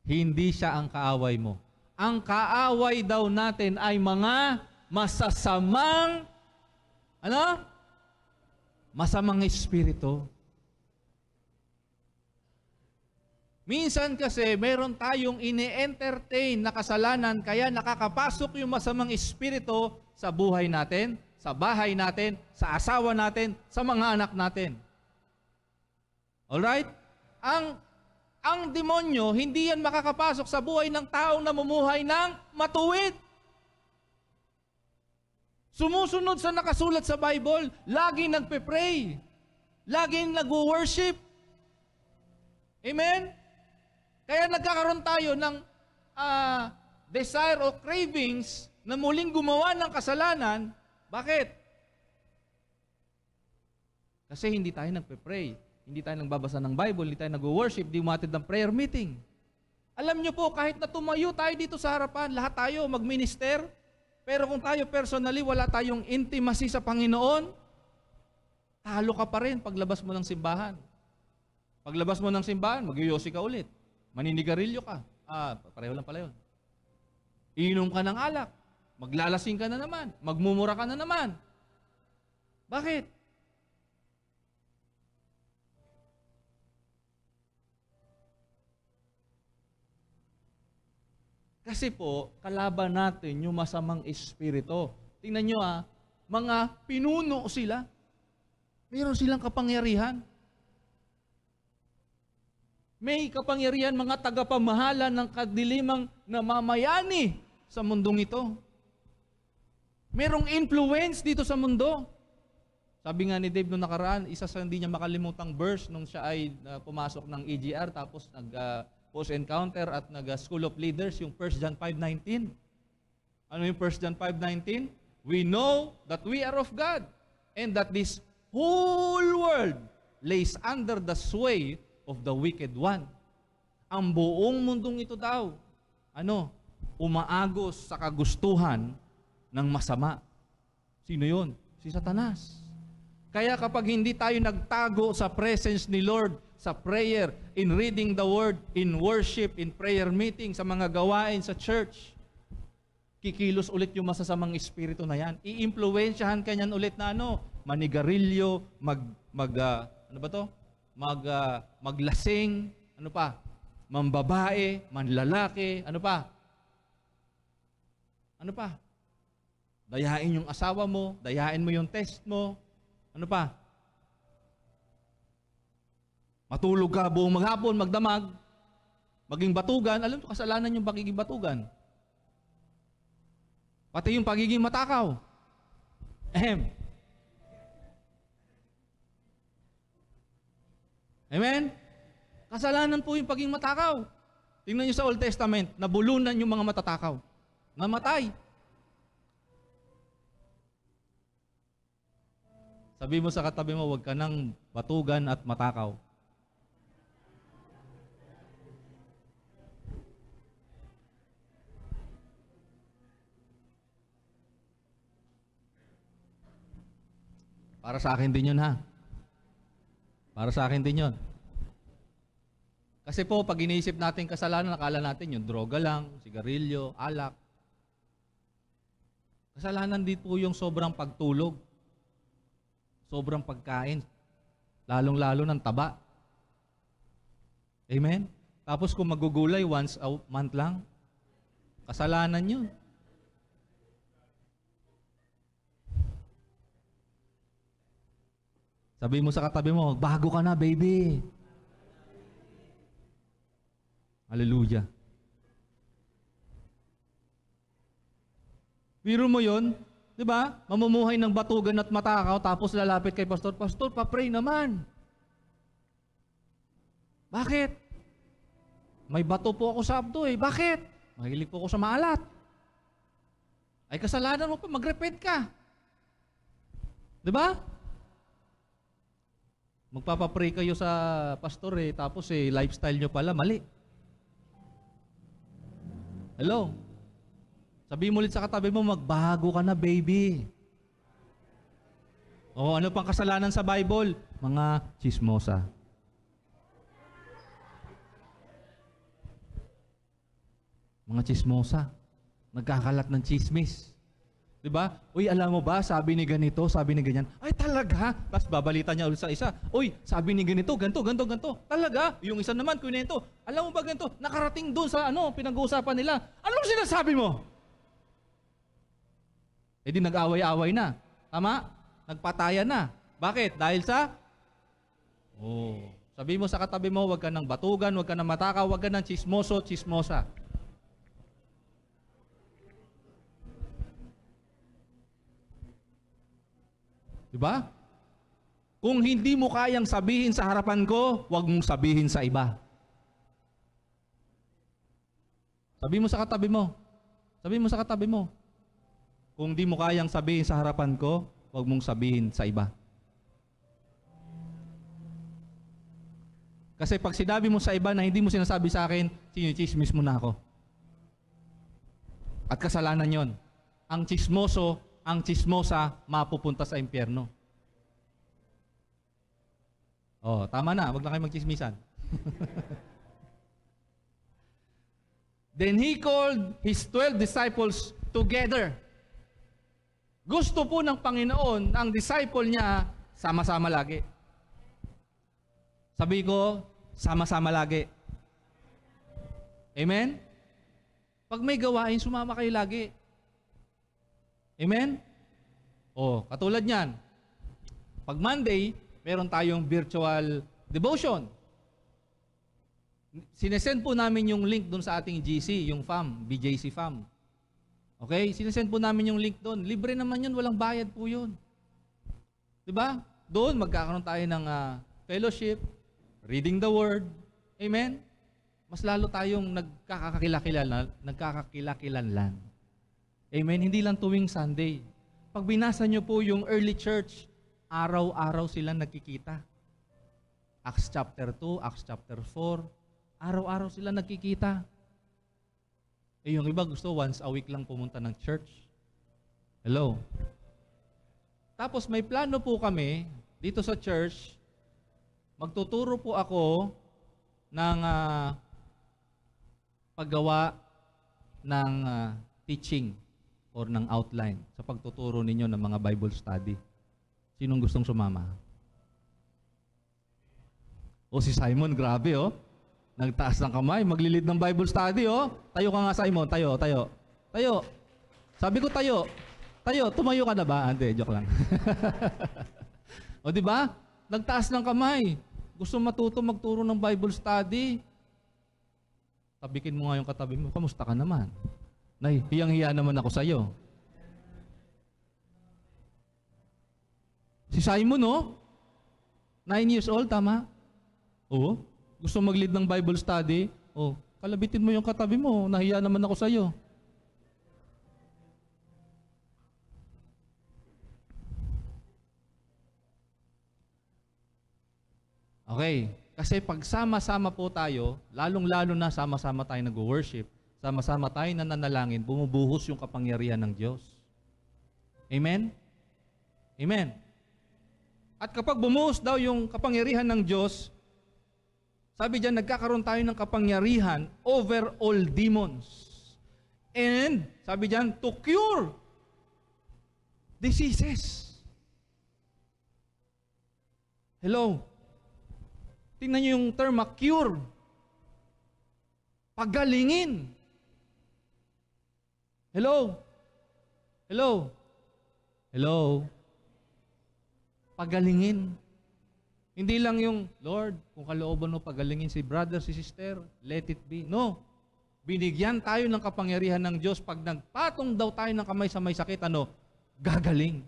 Speaker 1: Hindi siya ang kaaway mo. Ang kaaway daw natin ay mga masasamang, masamang espiritu. Minsan kasi, meron tayong ini-entertain na kasalanan, kaya nakakapasok yung masamang espiritu sa buhay natin, sa bahay natin, sa asawa natin, sa mga anak natin. Alright? Ang demonyo, hindi yan makakapasok sa buhay ng taong namumuhay ng matuwid. Sumusunod sa nakasulat sa Bible, laging nagpe-pray, laging nag-worship. Amen? Kaya nagkakaroon tayo ng desire o cravings na muling gumawa ng kasalanan. Bakit? Kasi hindi tayo nagpe-pray. Hindi tayo nagbabasa ng Bible, hindi tayo nag-worship, hindi umatid ng prayer meeting. Alam nyo po, kahit na tumayo tayo dito sa harapan, lahat tayo mag-minister, pero kung tayo personally, wala tayong intimacy sa Panginoon, talo ka pa rin paglabas mo ng simbahan. Paglabas mo ng simbahan, mag-yosi ka ulit. Maninigarilyo ka. Pareho lang pala yun. Iinom ka ng alak. Maglalasing ka na naman. Magmumura ka na naman. Bakit? Kasi po, kalaban natin yung masamang espiritu. Tingnan nyo mga pinuno sila. Meron silang kapangyarihan. May kapangyarihan mga tagapamahala ng kadilimang namamayani sa mundong ito. Merong influence dito sa mundo. Sabi nga ni Dave noong nakaraan, isa sa hindi niya makalimutang verse nung siya ay pumasok ng EGR tapos post-encounter at nag-School of Leaders, yung 1 John 5:19. Ano yung 1 John 5:19? We know that we are of God and that this whole world lays under the sway of the wicked one. Ang buong mundong ito daw, umaagos sa kagustuhan ng masama. Sino yun? Si Satanas. Kaya kapag hindi tayo nagtago sa presence ni Lord, sa prayer, in reading the Word, in worship, in prayer meeting, sa mga gawain sa church, kikilos ulit yung masasamang espiritu na yan. I-impluensyahan ka niyan ulit na manigarilyo, maglasing, mambabae, manlalaki, ano pa? Dayain yung asawa mo, dayain mo yung test mo, ano pa? Matulog ka buong maghapon, magdamag, maging batugan. Alam mo, kasalanan yung pagiging batugan. Pati yung pagiging matakaw. Amen? Kasalanan po yung pagiging matakaw. Tingnan nyo sa Old Testament, nabulunan yung mga matatakaw. Namatay. Sabi mo sa katabi mo, huwag ka nang batugan at matakaw. Para sa akin din yun, Para sa akin din yun. Kasi po, pag iniisip natin kasalanan, nakala natin yung droga lang, sigarilyo, alak. Kasalanan din po yung sobrang pagtulog. Sobrang pagkain. Lalong-lalo ng taba. Amen? Tapos kung magugulay once a month lang, kasalanan yun. Sabi mo sa katabi mo, bago ka na, baby. Hallelujah. Biro mo yun, di ba? Mamumuhay ng batugan at matakaw, tapos lalapit kay pastor, Pastor, pa-pray naman. Bakit? May bato po ako sa abdo Bakit? Mahilig po ako sa maalat. Ay kasalanan mo pa, mag-repent ka. Di ba? Magpapapray kayo sa pastor tapos lifestyle nyo pala, mali. Hello? Sabi mo ulit sa katabi mo, magbago ka na, baby. Ano pang kasalanan sa Bible? Mga chismosa. Mga chismosa. Nagkakalat ng chismis. Diba? Uy, alam mo ba, sabi ni ganito, sabi ni ganyan. Ay, talaga? Tapos babalita niya ulit sa isa. Uy, sabi ni ganito, ganito. Talaga? Yung isa naman, kunento. Alam mo ba ganito? Nakarating doon sa pinag-uusapan nila. Anong sinasabi mo? Di nag-away-away na. Tama? Nagpatayan na. Bakit? Dahil sa? Sabi mo sa katabi mo, huwag ka ng batugan, huwag ka ng matakaw, huwag ka ng chismoso, chismosa. Diba? Kung hindi mo kayang sabihin sa harapan ko, huwag mong sabihin sa iba. Sabi mo sa katabi mo. Sabi mo sa katabi mo. Kung hindi mo kayang sabihin sa harapan ko, huwag mong sabihin sa iba. Kasi pag sinabi mo sa iba na hindi mo sinasabi sa akin, sinichismis mo na ako. At kasalanan yon. Ang chismoso, ang chismosa, mapupunta sa impyerno. Oh, tama na. Wag na kayo magchismisan. Then he called his 12 disciples together. Gusto po ng Panginoon, ang disciple niya, sama-sama lagi. Sabi ko, sama-sama lagi. Amen? Pag may gawain, sumama kayo lagi. Amen? Oh, katulad niyan. Pag Monday, meron tayong virtual devotion. Sinesend po namin yung link doon sa ating GC, yung FAM, BJC FAM. Okay? Sinesend po namin yung link doon. Libre naman yun, walang bayad po yun. Diba? Doon, magkakaroon tayo ng fellowship, reading the Word. Amen? Mas lalo tayong nagkakakilakilanlan. Amen? Hindi lang tuwing Sunday. Pag binasa nyo po yung early church, araw-araw silang nagkikita. Acts chapter 2, Acts chapter 4, araw-araw sila nagkikita. Eh yung iba gusto once a week lang pumunta ng church. Hello? Tapos may plano po kami dito sa church, magtuturo po ako ng paggawa ng teaching or ng outline sa pagtuturo ninyo ng mga Bible study. Sinong gustong sumama? O si Simon, grabe oh. Nagtaas ng kamay, maglilid ng Bible study oh. Tayo ka nga Simon, tayo. Tayo. Sabi ko tayo. Tayo, tumayo ka na ba? Hindi, joke lang. O di ba? Nagtaas ng kamay. Gusto matuto magturo ng Bible study. Tabikin mo nga yung katabi mo, kamusta ka naman? Nay, hiyang-hiya naman ako sa'yo. Si Simon, oh, 9 years old, tama? Oo. Gusto mag-lead ng Bible study? Oh, kalabitin mo yung katabi mo, nahiya naman ako sa'yo. Okay. Kasi pag sama-sama po tayo, lalong-lalo na sama-sama tayo nag-worship, sama-sama tayo nananalangin, bumubuhos yung kapangyarihan ng Diyos. Amen? Amen. At kapag bumuhos daw yung kapangyarihan ng Diyos, sabi diyan, nagkakaroon tayo ng kapangyarihan over all demons. And, sabi diyan, to cure diseases. Hello? Tingnan niyo yung term, cure. Pagalingin. Hello? Hello? Hello? Pagalingin. Hindi lang yung, Lord, kung kalooban mo pagalingin si brother, si sister, let it be. No. Binigyan tayo ng kapangyarihan ng Diyos. Pag nagpatong daw tayo ng kamay sa may sakit, gagaling.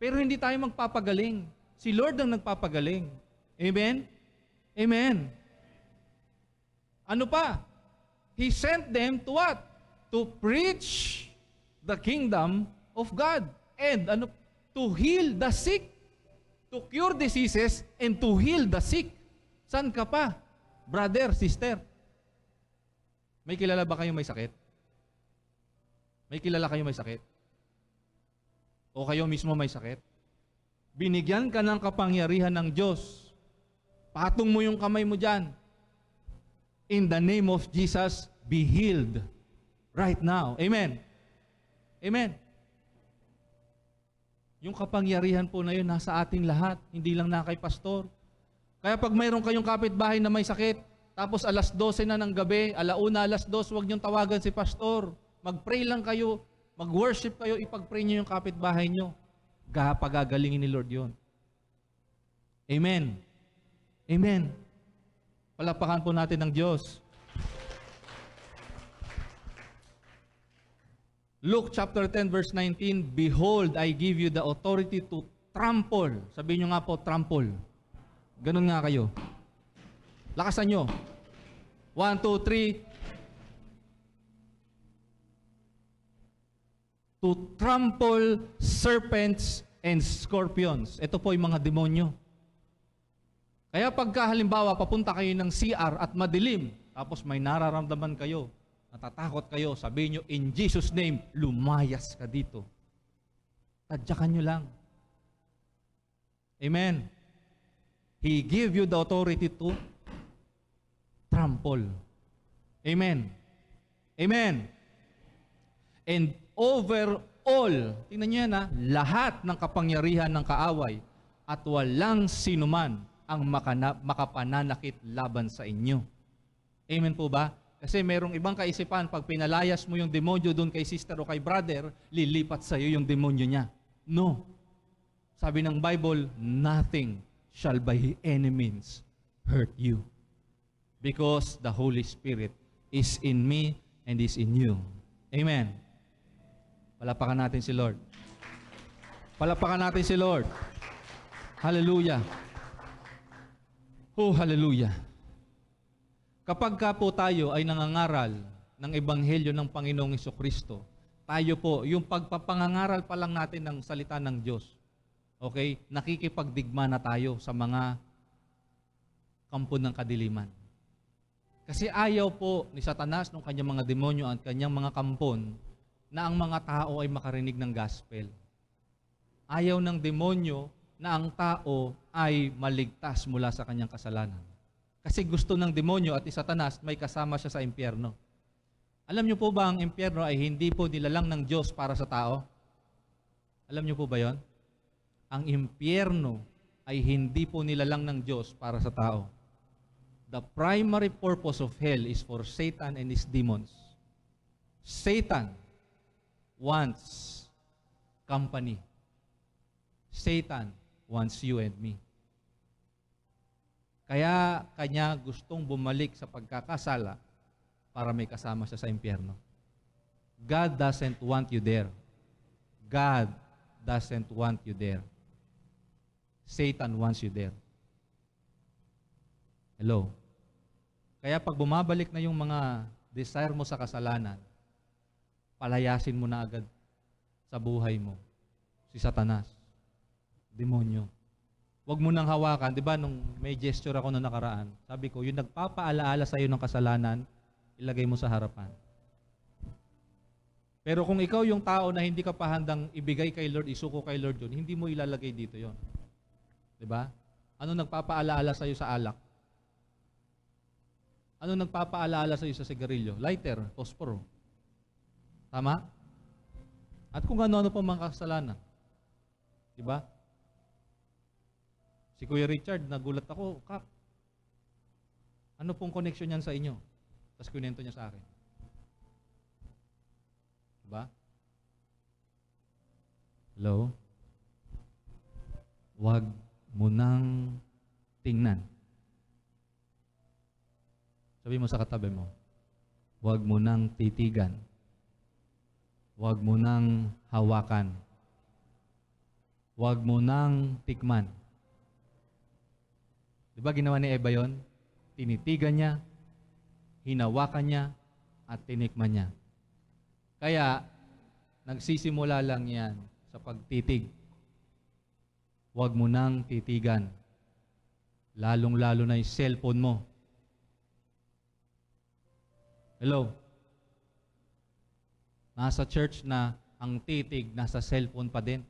Speaker 1: Pero hindi tayo magpapagaling. Si Lord ang nagpapagaling. Amen? Amen. Ano pa? He sent them to what? To preach the kingdom of God. And to heal the sick. To cure diseases and to heal the sick. Saan ka pa? Brother, sister. May kilala ba kayong may sakit? May kilala kayong may sakit? O kayo mismo may sakit? Binigyan ka ng kapangyarihan ng Diyos. Patong mo yung kamay mo dyan. In the name of Jesus, be healed right now. Amen. Amen. Yung kapangyarihan po na yun, nasa ating lahat. Hindi lang na kay pastor. Kaya pag mayroon kayong kapitbahay na may sakit, tapos alas 12 na ng gabi, alauna, alas 2, huwag niyong tawagan si pastor. Mag-pray lang kayo, mag-worship kayo, ipag-pray niyo yung kapitbahay niyo. Pagagalingin ni Lord yun. Amen. Amen. Palakpakan po natin ng Diyos. Luke chapter 10 verse 19, behold, I give you the authority to trample. Sabihin nyo nga po, trample. Ganun nga kayo. Lakasan nyo. 1, 2, 3. To trample serpents and scorpions. Ito po yung mga demonyo. Kaya pagka halimbawa papunta kayo ng CR at madilim, tapos may nararamdaman kayo, natatakot kayo, sabihin nyo, in Jesus' name, lumayas ka dito. Tadyakan nyo lang. Amen. He give you the authority to trample. Amen. Amen. And overall, tingnan nyo yan, lahat ng kapangyarihan ng kaaway at walang sinuman ang makapananakit laban sa inyo. Amen po ba? Kasi merong ibang kaisipan, pag pinalayas mo yung demonyo doon kay sister o kay brother, lilipat sa iyo yung demonyo niya. No. Sabi ng Bible, nothing shall by any means hurt you. Because the Holy Spirit is in me and is in you. Amen. Palapakan natin si Lord. Palapakan natin si Lord. Hallelujah. Oh, hallelujah. Kapag ka po tayo ay nangangaral ng Ebanghelyo ng Panginoong Hesukristo, tayo po, yung pagpapangangaral pa lang natin ng salita ng Diyos, okay, nakikipagdigma na tayo sa mga kampo ng kadiliman. Kasi ayaw po ni Satanas ng kanyang mga demonyo at kanyang mga kampon na ang mga tao ay makarinig ng gospel. Ayaw ng demonyo na ang tao ay maligtas mula sa kanyang kasalanan. Kasi gusto ng demonyo at ni Satanas may kasama siya sa impyerno. Alam niyo po ba ang impyerno ay hindi po nilalang ng Diyos para sa tao? Alam niyo po ba yon? Ang impyerno ay hindi po nilalang ng Diyos para sa tao. The primary purpose of hell is for Satan and his demons. Satan wants company. Satan wants you and me. Kaya kanya gustong bumalik sa pagkakasala para may kasama siya sa impyerno. God doesn't want you there. God doesn't want you there. Satan wants you there. Hello? Kaya pag bumabalik na yung mga desire mo sa kasalanan, palayasin mo na agad sa buhay mo si Satanas. Demonyo. Huwag mo nang hawakan. Di ba, nung may gesture ako na nakaraan, sabi ko, yung nagpapaalaala sa iyo ng kasalanan, ilagay mo sa harapan. Pero kung ikaw yung tao na hindi ka pa handang ibigay kay Lord, isuko kay Lord yun, hindi mo ilalagay dito yon. Di ba? Ano nagpapaalaala sa iyo sa alak? Ano nagpapaalaala sa iyo sa sigarilyo? Lighter, posporo. Tama? At kung ano-ano pa mga kasalanan. Di ba? Si Kuya Richard, nagulat ako, Kap, ano pong connection niyan sa inyo? Tapos kunento niya sa akin. Diba? Hello? Huwag mo nang tingnan. Sabi mo sa katabi mo, huwag mo nang titigan. Huwag mo nang hawakan. Huwag mo nang tikman. Diba ginawa ni Eva yon? Tinitigan niya, hinawakan niya, at tinikman niya. Kaya, nagsisimula lang yan sa pagtitig. Huwag mo nang titigan. Lalong-lalo na yung cellphone mo. Hello? Nasa church na ang titig, nasa cellphone pa din.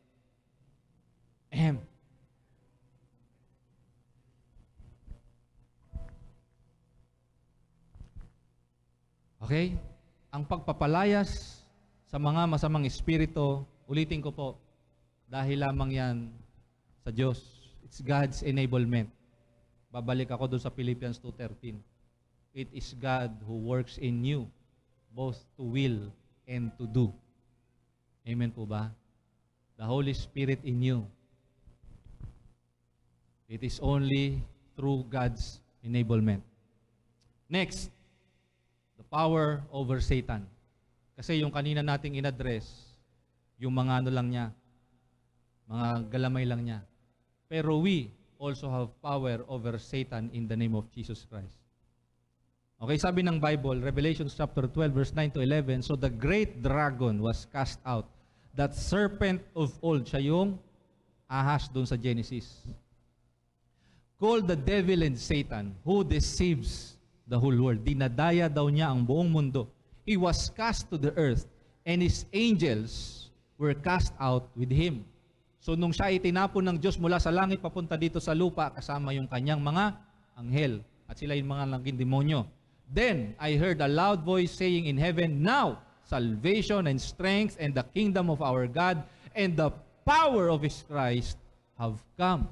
Speaker 1: Okay? Ang pagpapalayas sa mga masamang espiritu, ulitin ko po, dahil lamang yan sa Diyos. It's God's enablement. Babalik ako doon sa Philippians 2:13. It is God who works in you, both to will and to do. Amen po ba? The Holy Spirit in you. It is only through God's enablement. Next, the power over Satan. Kasi yung kanina nating in-address, yung mga ano lang niya, mga galamay lang niya. Pero we also have power over Satan in the name of Jesus Christ. Okay, sabi ng Bible, Revelation chapter 12, verse 9 to 11, so the great dragon was cast out, that serpent of old, siya yung ahas doon sa Genesis. called the devil and Satan, who deceives the whole world. Dinadaya daw niya ang buong mundo. He was cast to the earth, and his angels were cast out with him. So nung siya itinapon ng Diyos mula sa langit papunta dito sa lupa, kasama yung kanyang mga anghel, at sila yung mga naging demonyo. Then I heard a loud voice saying in heaven, "Now salvation and strength and the kingdom of our God and the power of his Christ have come.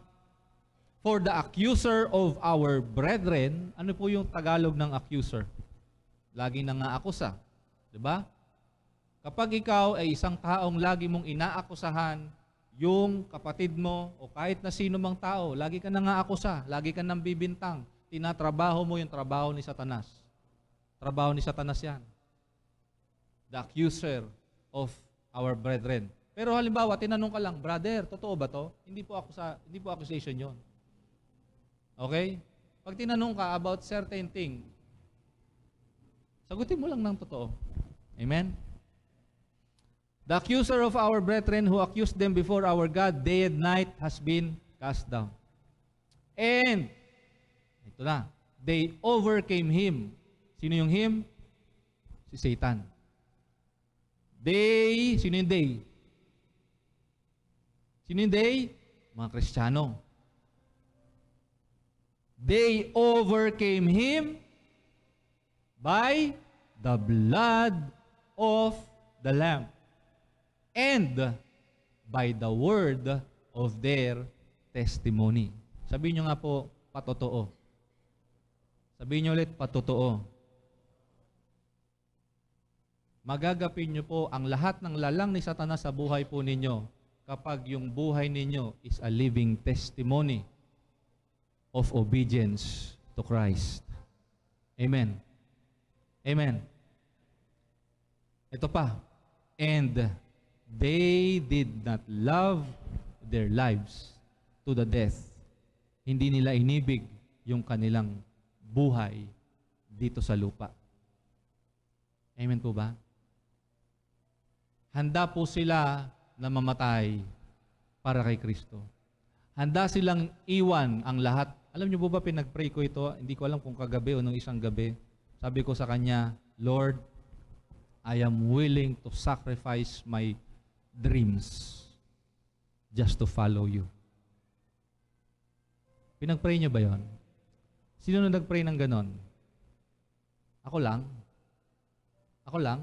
Speaker 1: For the accuser of our brethren," ano po yung Tagalog ng accuser? Lagi nang aakusa. Diba? Kapag ikaw ay isang taong lagi mong inaakusahan, yung kapatid mo o kahit na sino mang tao, lagi ka nang aakusa, lagi ka nang bibintang, tinatrabaho mo yung trabaho ni Satanas. Trabaho ni Satanas yan. The accuser of our brethren. Pero halimbawa, tinanong ka lang, "Brother, totoo ba to?" Hindi po accusation yon. Okay? Pag tinanong ka about certain thing, sagutin mo lang ng totoo. Amen? The accuser of our brethren who accused them before our God day and night has been cast down. And, ito na, they overcame him. Sino yung him? Si Satan. Sino yung they? Sino yung they? Mga Kristiyano. They overcame him by the blood of the Lamb and by the word of their testimony. Sabihin nyo nga po, patotoo. Sabihin nyo ulit, patotoo. Magagapin nyo po ang lahat ng lalang ni Satanas sa buhay po ninyo kapag yung buhay ninyo is a living testimony of obedience to Christ. Amen. Amen. Ito pa. And they did not love their lives to the death. Hindi nila inibig yung kanilang buhay dito sa lupa. Amen po ba? Handa po sila na mamatay para kay Kristo. Handa silang iwan ang lahat. Alam niyo po ba, pinag-pray ko ito, hindi ko alam kung kagabi o nung isang gabi. Sabi ko sa Kanya, "Lord, I am willing to sacrifice my dreams just to follow you." Pinag-pray niyo ba yon? Sino na nag-pray ng ganon? Ako lang? Ako lang?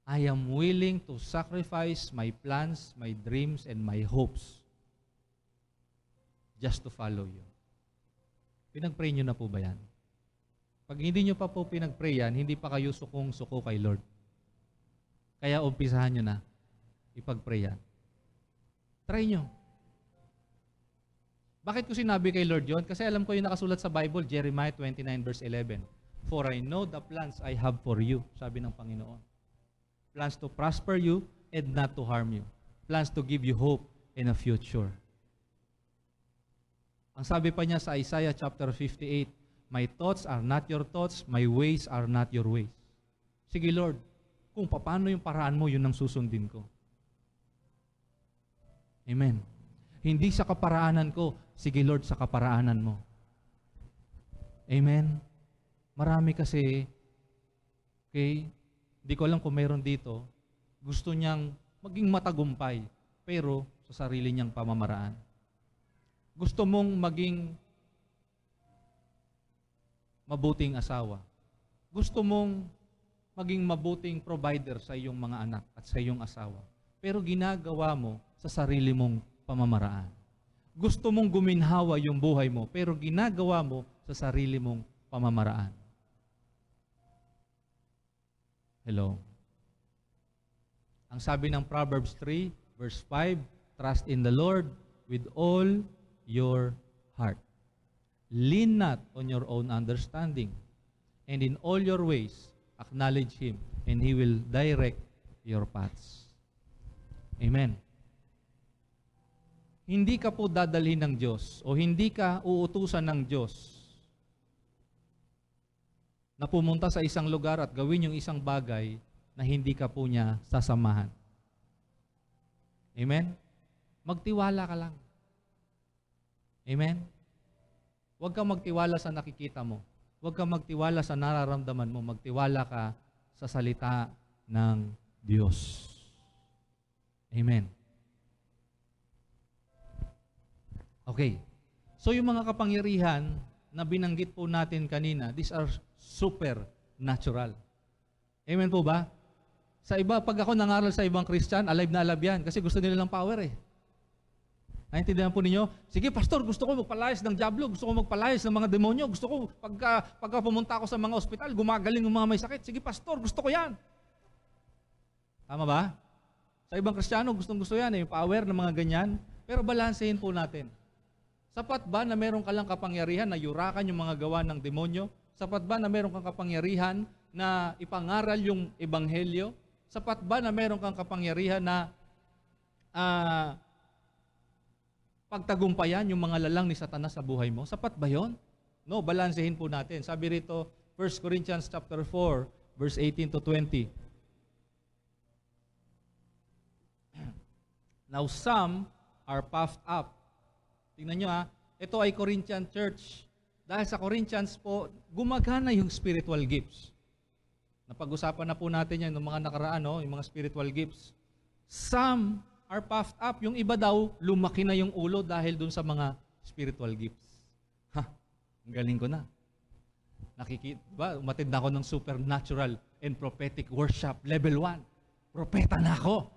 Speaker 1: I am willing to sacrifice my plans, my dreams, and my hopes just to follow you. Pinag-pray nyo na po ba yan? Pag hindi nyo pa po pinag-pray yan, hindi pa kayo sukong-suko kay Lord. Kaya umpisahan nyo na ipag-pray yan. Try nyo. Bakit ko sinabi kay Lord yon? Kasi alam ko yung nakasulat sa Bible, Jeremiah 29 verse 11. "For I know the plans I have for you," sabi ng Panginoon. Plans to prosper you and not to harm you. Plans to give you hope and a future. Ang sabi pa niya sa Isaiah chapter 58, "My thoughts are not your thoughts, my ways are not your ways." Sige Lord, kung paano yung paraan mo, yun ang susundin ko. Amen. Hindi sa kaparaanan ko, sige Lord, sa kaparaanan mo. Amen. Marami kasi, okay, hindi ko alam kung mayroon dito, gusto niyang maging matagumpay, pero sa sarili niyang pamamaraan. Gusto mong maging mabuting asawa. Gusto mong maging mabuting provider sa iyong mga anak at sa iyong asawa. Pero ginagawa mo sa sarili mong pamamaraan. Gusto mong guminhawa yung buhay mo, pero ginagawa mo sa sarili mong pamamaraan. Hello. Ang sabi ng Proverbs 3, verse 5, "Trust in the Lord with all your heart. Lean not on your own understanding, and in all your ways acknowledge Him, and He will direct your paths." Amen. Hindi ka po dadalhin ng Diyos o hindi ka uutusan ng Diyos na pumunta sa isang lugar at gawin yung isang bagay na hindi ka po niya sasamahan. Amen? Magtiwala ka lang. Amen? Huwag kang magtiwala sa nakikita mo. Huwag kang magtiwala sa nararamdaman mo. Magtiwala ka sa salita ng Diyos. Amen. Okay. So yung mga kapangyarihan na binanggit po natin kanina, these are supernatural. Amen po ba? Sa iba, pag ako nangaral sa ibang Christian, alive na alive yan kasi gusto nila ng power eh. Naintindihan po ninyo? Sige, pastor, gusto ko magpalayas ng diablo, gusto ko magpalayas ng mga demonyo, gusto ko, pagka pumunta ako sa mga ospital, gumagaling ng mga may sakit. Sige, pastor, gusto ko yan. Tama ba? Sa ibang Kristiyano, gustong-gusto yan, yung power ng mga ganyan. Pero balansehin po natin. Sapat ba na meron ka lang kapangyarihan na yurakan yung mga gawa ng demonyo? Sapat ba na meron kang kapangyarihan na ipangaral yung ebanghelyo? Sapat ba na meron kang kapangyarihan na pagtagumpayan yung mga lalang ni Satanas sa buhay mo? Sapat ba yon? No, balansehin po natin. Sabi rito, 1 Corinthians chapter 4, verse 18 to 20. Now some are puffed up. Tingnan nyo ito ay Corinthian church. Dahil sa Corinthians po, gumagana yung spiritual gifts. Napag-usapan na po natin yan ng mga nakaraan, yung mga spiritual gifts. Some are puffed up. Yung iba daw, lumaki na yung ulo dahil dun sa mga spiritual gifts. Ang galing ko na. Nakikita ba? Umatid na ako ng supernatural and prophetic worship level 1. Propeta na ako.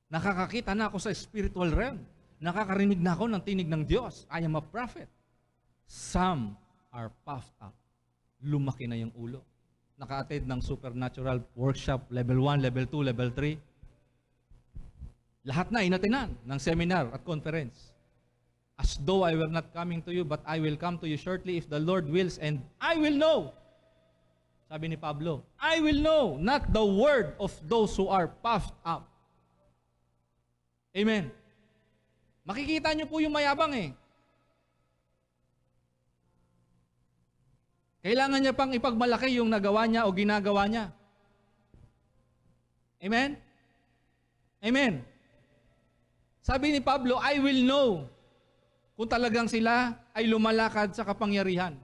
Speaker 1: Nakakakita na ako sa spiritual realm. Nakakarinig na ako ng tinig ng Diyos. I am a prophet. Some are puffed up. Lumaki na yung ulo. Naka-attend ng supernatural workshop level 1, level 2, level 3. Lahat na inatinan ng seminar at conference. As though I were not coming to you, but I will come to you shortly if the Lord wills, and I will know. Sabi ni Pablo, I will know, not the word of those who are puffed up. Amen. Makikita nyo po yung mayabang Kailangan niya pang ipagmalaki yung nagawa niya o ginagawa niya. Amen? Amen. Sabi ni Pablo, I will know kung talagang sila ay lumalakad sa kapangyarihan.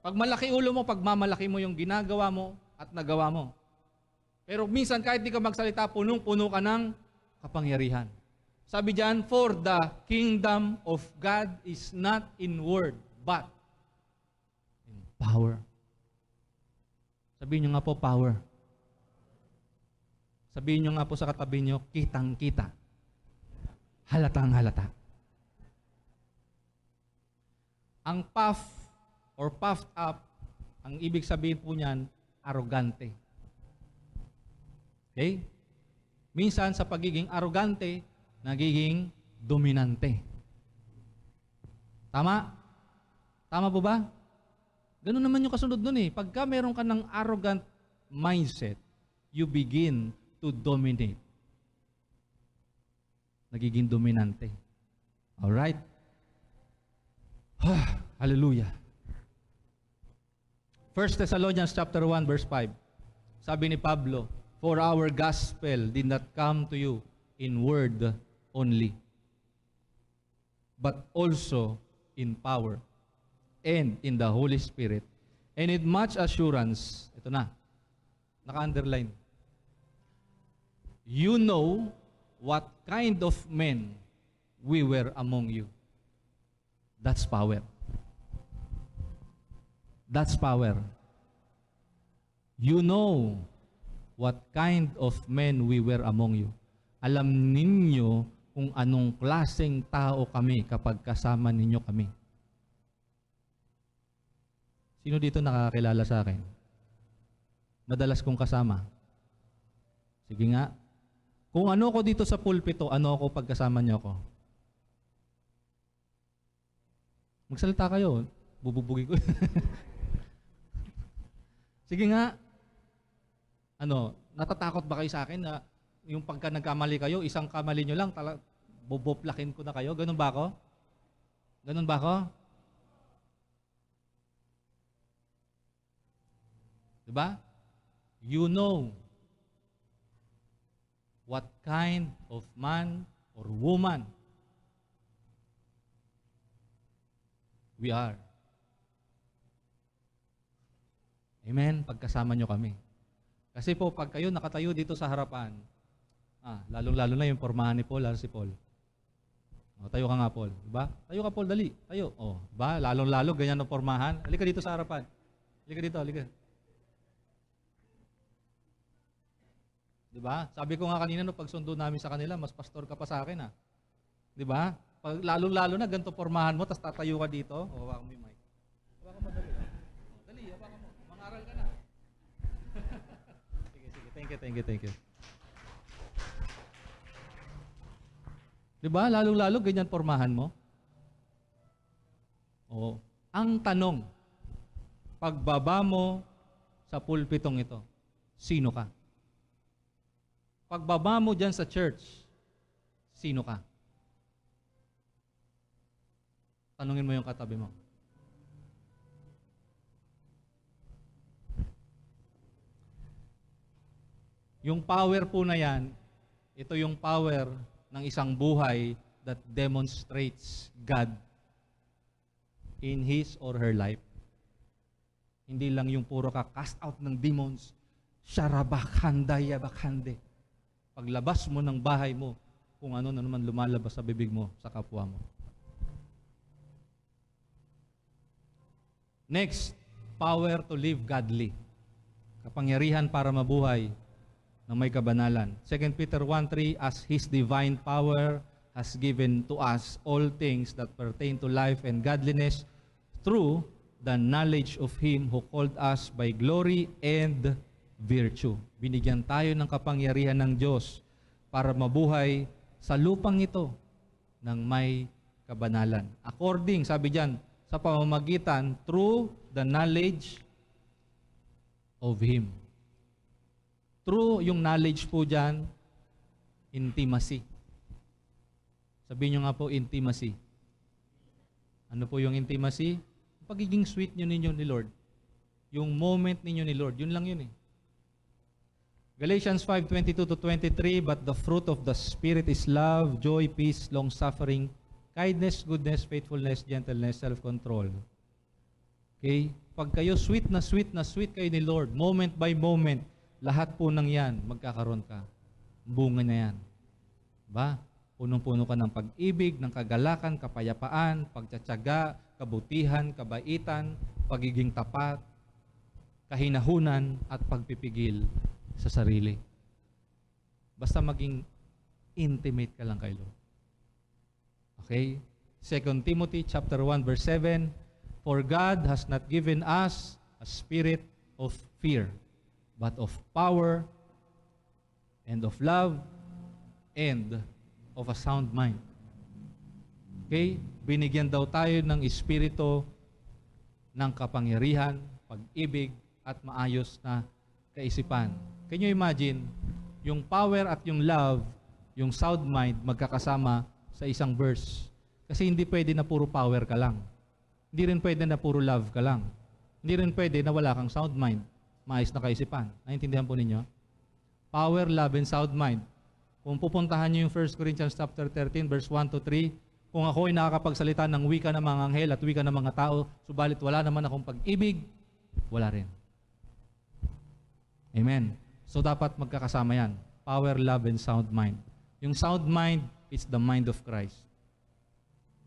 Speaker 1: Pag malaki ulo mo, pagmamalaki mo yung ginagawa mo at nagawa mo. Pero minsan kahit di ka magsalita, punong-puno ka ng kapangyarihan. Sabi diyan, for the kingdom of God is not in word, but in power. Sabihin nyo nga po, power. Sabihin nyo nga po sa katabi nyo, kitang-kita. Halatang-halata. Ang puff or puffed up, ang ibig sabihin po niyan, arrogante. Okay? Minsan sa pagiging arrogante, nagiging dominante. Tama? Tama po ba? Ganun naman yung kasunod nun Pagka meron ka ng arrogant mindset, you begin to dominate. Nagiging dominante. Alright? Hallelujah. 1 Thessalonians chapter 1 verse 5. Sabi ni Pablo, for our gospel did not come to you in word only, but also in power and in the Holy Spirit, and with much assurance. Ito na, naka-underline. You know what kind of men we were among you. That's power. That's power. You know what kind of men we were among you. Alam ninyo kung anong klaseng tao kami kapag kasama ninyo kami. Sino dito nakakilala sa akin? Madalas kong kasama. Sige nga. Kung ano ko dito sa pulpito, ano ako pagkasama niyo ako? Magsalita kayo. Bububugi ko. Sige nga. Natatakot ba kayo sa akin na yung pagka nagkamali kayo, isang kamali nyo lang, boboplakin ko na kayo? Ganun ba ako? Ganun ba ako? Diba? You know what kind of man or woman. We are. Amen? Pagkasama nyo kami. Kasi po, pag kayo nakatayo dito sa harapan, lalong-lalo na yung pormahan ni Paul, si Paul. Tayo ka nga, Paul. Diba? Tayo ka, Paul, dali. Tayo. Diba? Lalong-lalo, ganyan ang pormahan. Halika dito sa harapan. Halika dito, halika. Diba? Sabi ko nga kanina, no, pagsundo namin sa kanila, mas pastor ka pa sa akin, Diba? Pag lalong-lalo na, ganito pormahan mo, tapos tatayo ka dito. Hawakan mo yung mic. Hawakan mo, dali. Dali, hawakan mo. Mangaral ka na. Sige. Thank you. Diba? Lalong-lalo, ganyan pormahan mo. Ang tanong, pagbaba mo sa pulpitong ito, sino ka? Pagbaba mo dyan sa church, sino ka? Tanungin mo yung katabi mo. Yung power po na yan, ito yung power ng isang buhay that demonstrates God in his or her life. Hindi lang yung puro ka cast out ng demons, sharabakhande. Paglabas mo ng bahay mo, kung ano na naman lumalabas sa bibig mo, sa kapwa mo. Next, power to live godly. Kapangyarihan para mabuhay na may kabanalan. 2 Peter 1:3, as His divine power has given to us all things that pertain to life and godliness through the knowledge of Him who called us by glory and virtue. Binigyan tayo ng kapangyarihan ng Diyos para mabuhay sa lupang ito ng may kabanalan. According, sabi diyan, sa pamamagitan through the knowledge of Him. True yung knowledge po dyan, intimacy. Sabihin nyo nga po, intimacy. Ano po yung intimacy? Pagiging sweet nyo ninyo ni Lord. Yung moment ninyo ni Lord, yun lang yun eh. Galatians 5:22-23, but the fruit of the Spirit is love, joy, peace, long-suffering, kindness, goodness, faithfulness, gentleness, self-control. Okay? Pag kayo sweet na sweet kayo ni Lord, moment by moment, lahat po ng yan, magkakaroon ka. Bunga na yan. Ba? Punong-puno ka ng pag-ibig, ng kagalakan, kapayapaan, pagtsatsaga, kabutihan, kabaitan, pagiging tapat, kahinahunan, at pagpipigil sa sarili. Basta maging intimate ka lang kay Lord. Okay? 2 Timothy chapter 1 verse 7, for God has not given us a spirit of fear, but of power, and of love, and of a sound mind. Okay? Binigyan daw tayo ng espiritu ng kapangyarihan, pag-ibig, at maayos na kaisipan. Can you imagine, yung power at yung love, yung sound mind, magkakasama sa isang verse. Kasi hindi pwede na puro power ka lang. Hindi rin pwede na puro love ka lang. Hindi rin pwede na wala kang sound mind, maayos na kaisipan. Naintindihan po ninyo? Power, love, and sound mind. Kung pupuntahan nyo yung 1 Corinthians chapter 13, verse 1-3, kung ako ay nakakapagsalita ng wika ng mga anghel at wika ng mga tao, subalit wala naman akong pag-ibig, wala rin. Amen. So dapat magkakasama yan. Power, love, and sound mind. Yung sound mind, it's the mind of Christ.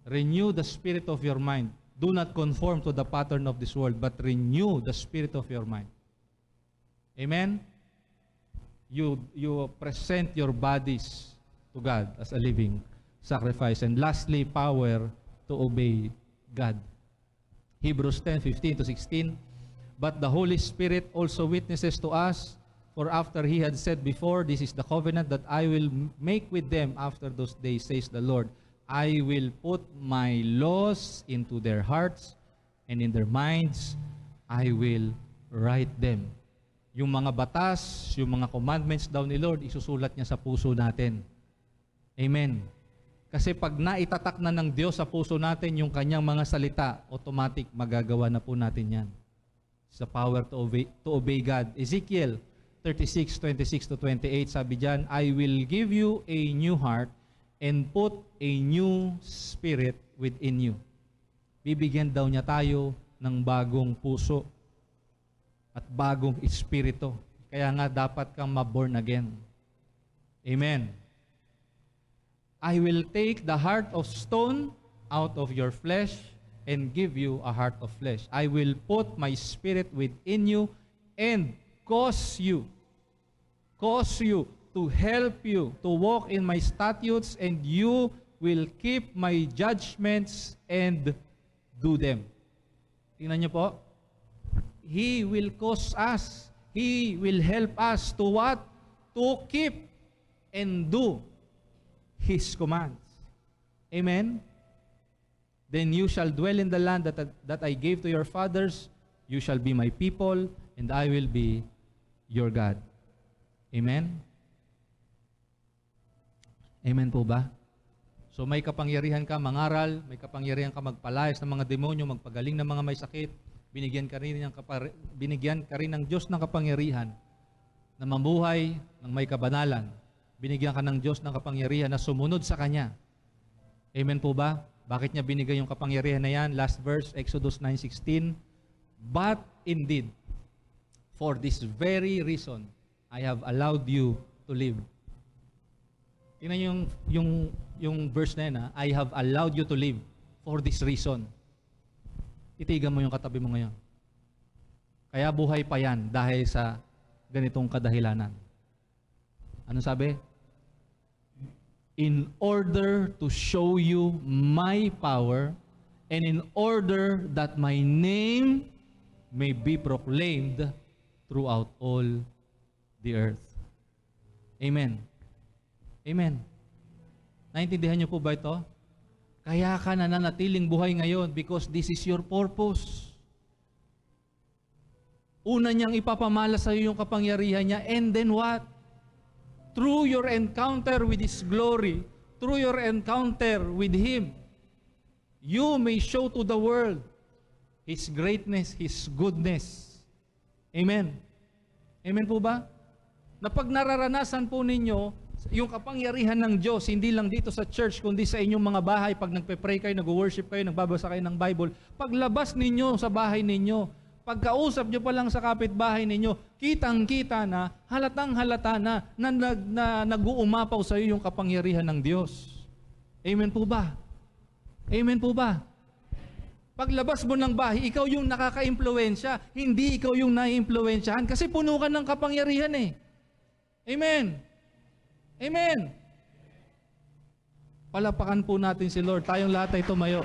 Speaker 1: Renew the spirit of your mind. Do not conform to the pattern of this world, but renew the spirit of your mind. Amen? You present your bodies to God as a living sacrifice. And lastly, power to obey God. Hebrews 10:15-16, but the Holy Spirit also witnesses to us, for after He had said before, this is the covenant that I will make with them after those days, says the Lord. I will put my laws into their hearts, and in their minds I will write them. Yung mga batas, yung mga commandments daw ni Lord, isusulat niya sa puso natin. Amen. Kasi pag naitatak na ng Diyos sa puso natin yung kanyang mga salita, automatic magagawa na po natin yan. It's the power to obey God. Ezekiel 36:26-28, sabi diyan, I will give you a new heart, and put a new spirit within you. Bibigyan daw niya tayo ng bagong puso at bagong espiritu. Kaya nga dapat kang ma-born again. Amen. I will take the heart of stone out of your flesh and give you a heart of flesh. I will put my spirit within you and cause you to help you to walk in my statutes, and you will keep my judgments and do them. Tingnan niyo po. He will cause us. He will help us to what? To keep and do His commands. Amen? Then you shall dwell in the land that I gave to your fathers. You shall be my people, and I will be your God. Amen? Amen po ba? So may kapangyarihan ka mangaral, may kapangyarihan ka magpalayas ng mga demonyo, magpagaling ng mga may sakit. Binigyan ka rin ng Diyos ng kapangyarihan na mamuhay ng may kabanalan. Binigyan ka ng Diyos ng kapangyarihan na sumunod sa Kanya. Amen po ba? Bakit niya binigay yung kapangyarihan na yan? Last verse, Exodus 9:16. But indeed, for this very reason, I have allowed you to live. Tingnan yung verse na yun, ha? I have allowed you to live for this reason. Titigan mo yung katabi mo ngayon. Kaya buhay pa yan dahil sa ganitong kadahilanan. Ano sabi? In order to show you my power, and in order that my name may be proclaimed throughout all the earth. Amen. Amen. Naintindihan niyo po ba ito? Kaya ka nananatiling buhay ngayon because this is your purpose. Una niyang ipapamala sa iyo yung kapangyarihan niya, and then what? Through your encounter with His glory, through your encounter with Him, you may show to the world His greatness, His goodness. Amen. Amen po ba? Na pag nararanasan po ninyo yung kapangyarihan ng Diyos, hindi lang dito sa church, kundi sa inyong mga bahay, pag nagpe-pray kayo, nag-worship kayo, nagbabasa kayo ng Bible, paglabas ninyo sa bahay ninyo, pagkausap nyo pa lang sa kapitbahay ninyo, kitang-kita na, halatang-halata na nag-uumapaw sa iyo yung kapangyarihan ng Diyos. Amen po ba? Amen po ba? Paglabas mo ng bahay, ikaw yung nakaka-impluwensya, hindi ikaw yung nai-impluwensyahan, kasi puno ka ng kapangyarihan eh. Amen. Amen. Palapakan po natin si Lord. Tayong lahat ay tumayo.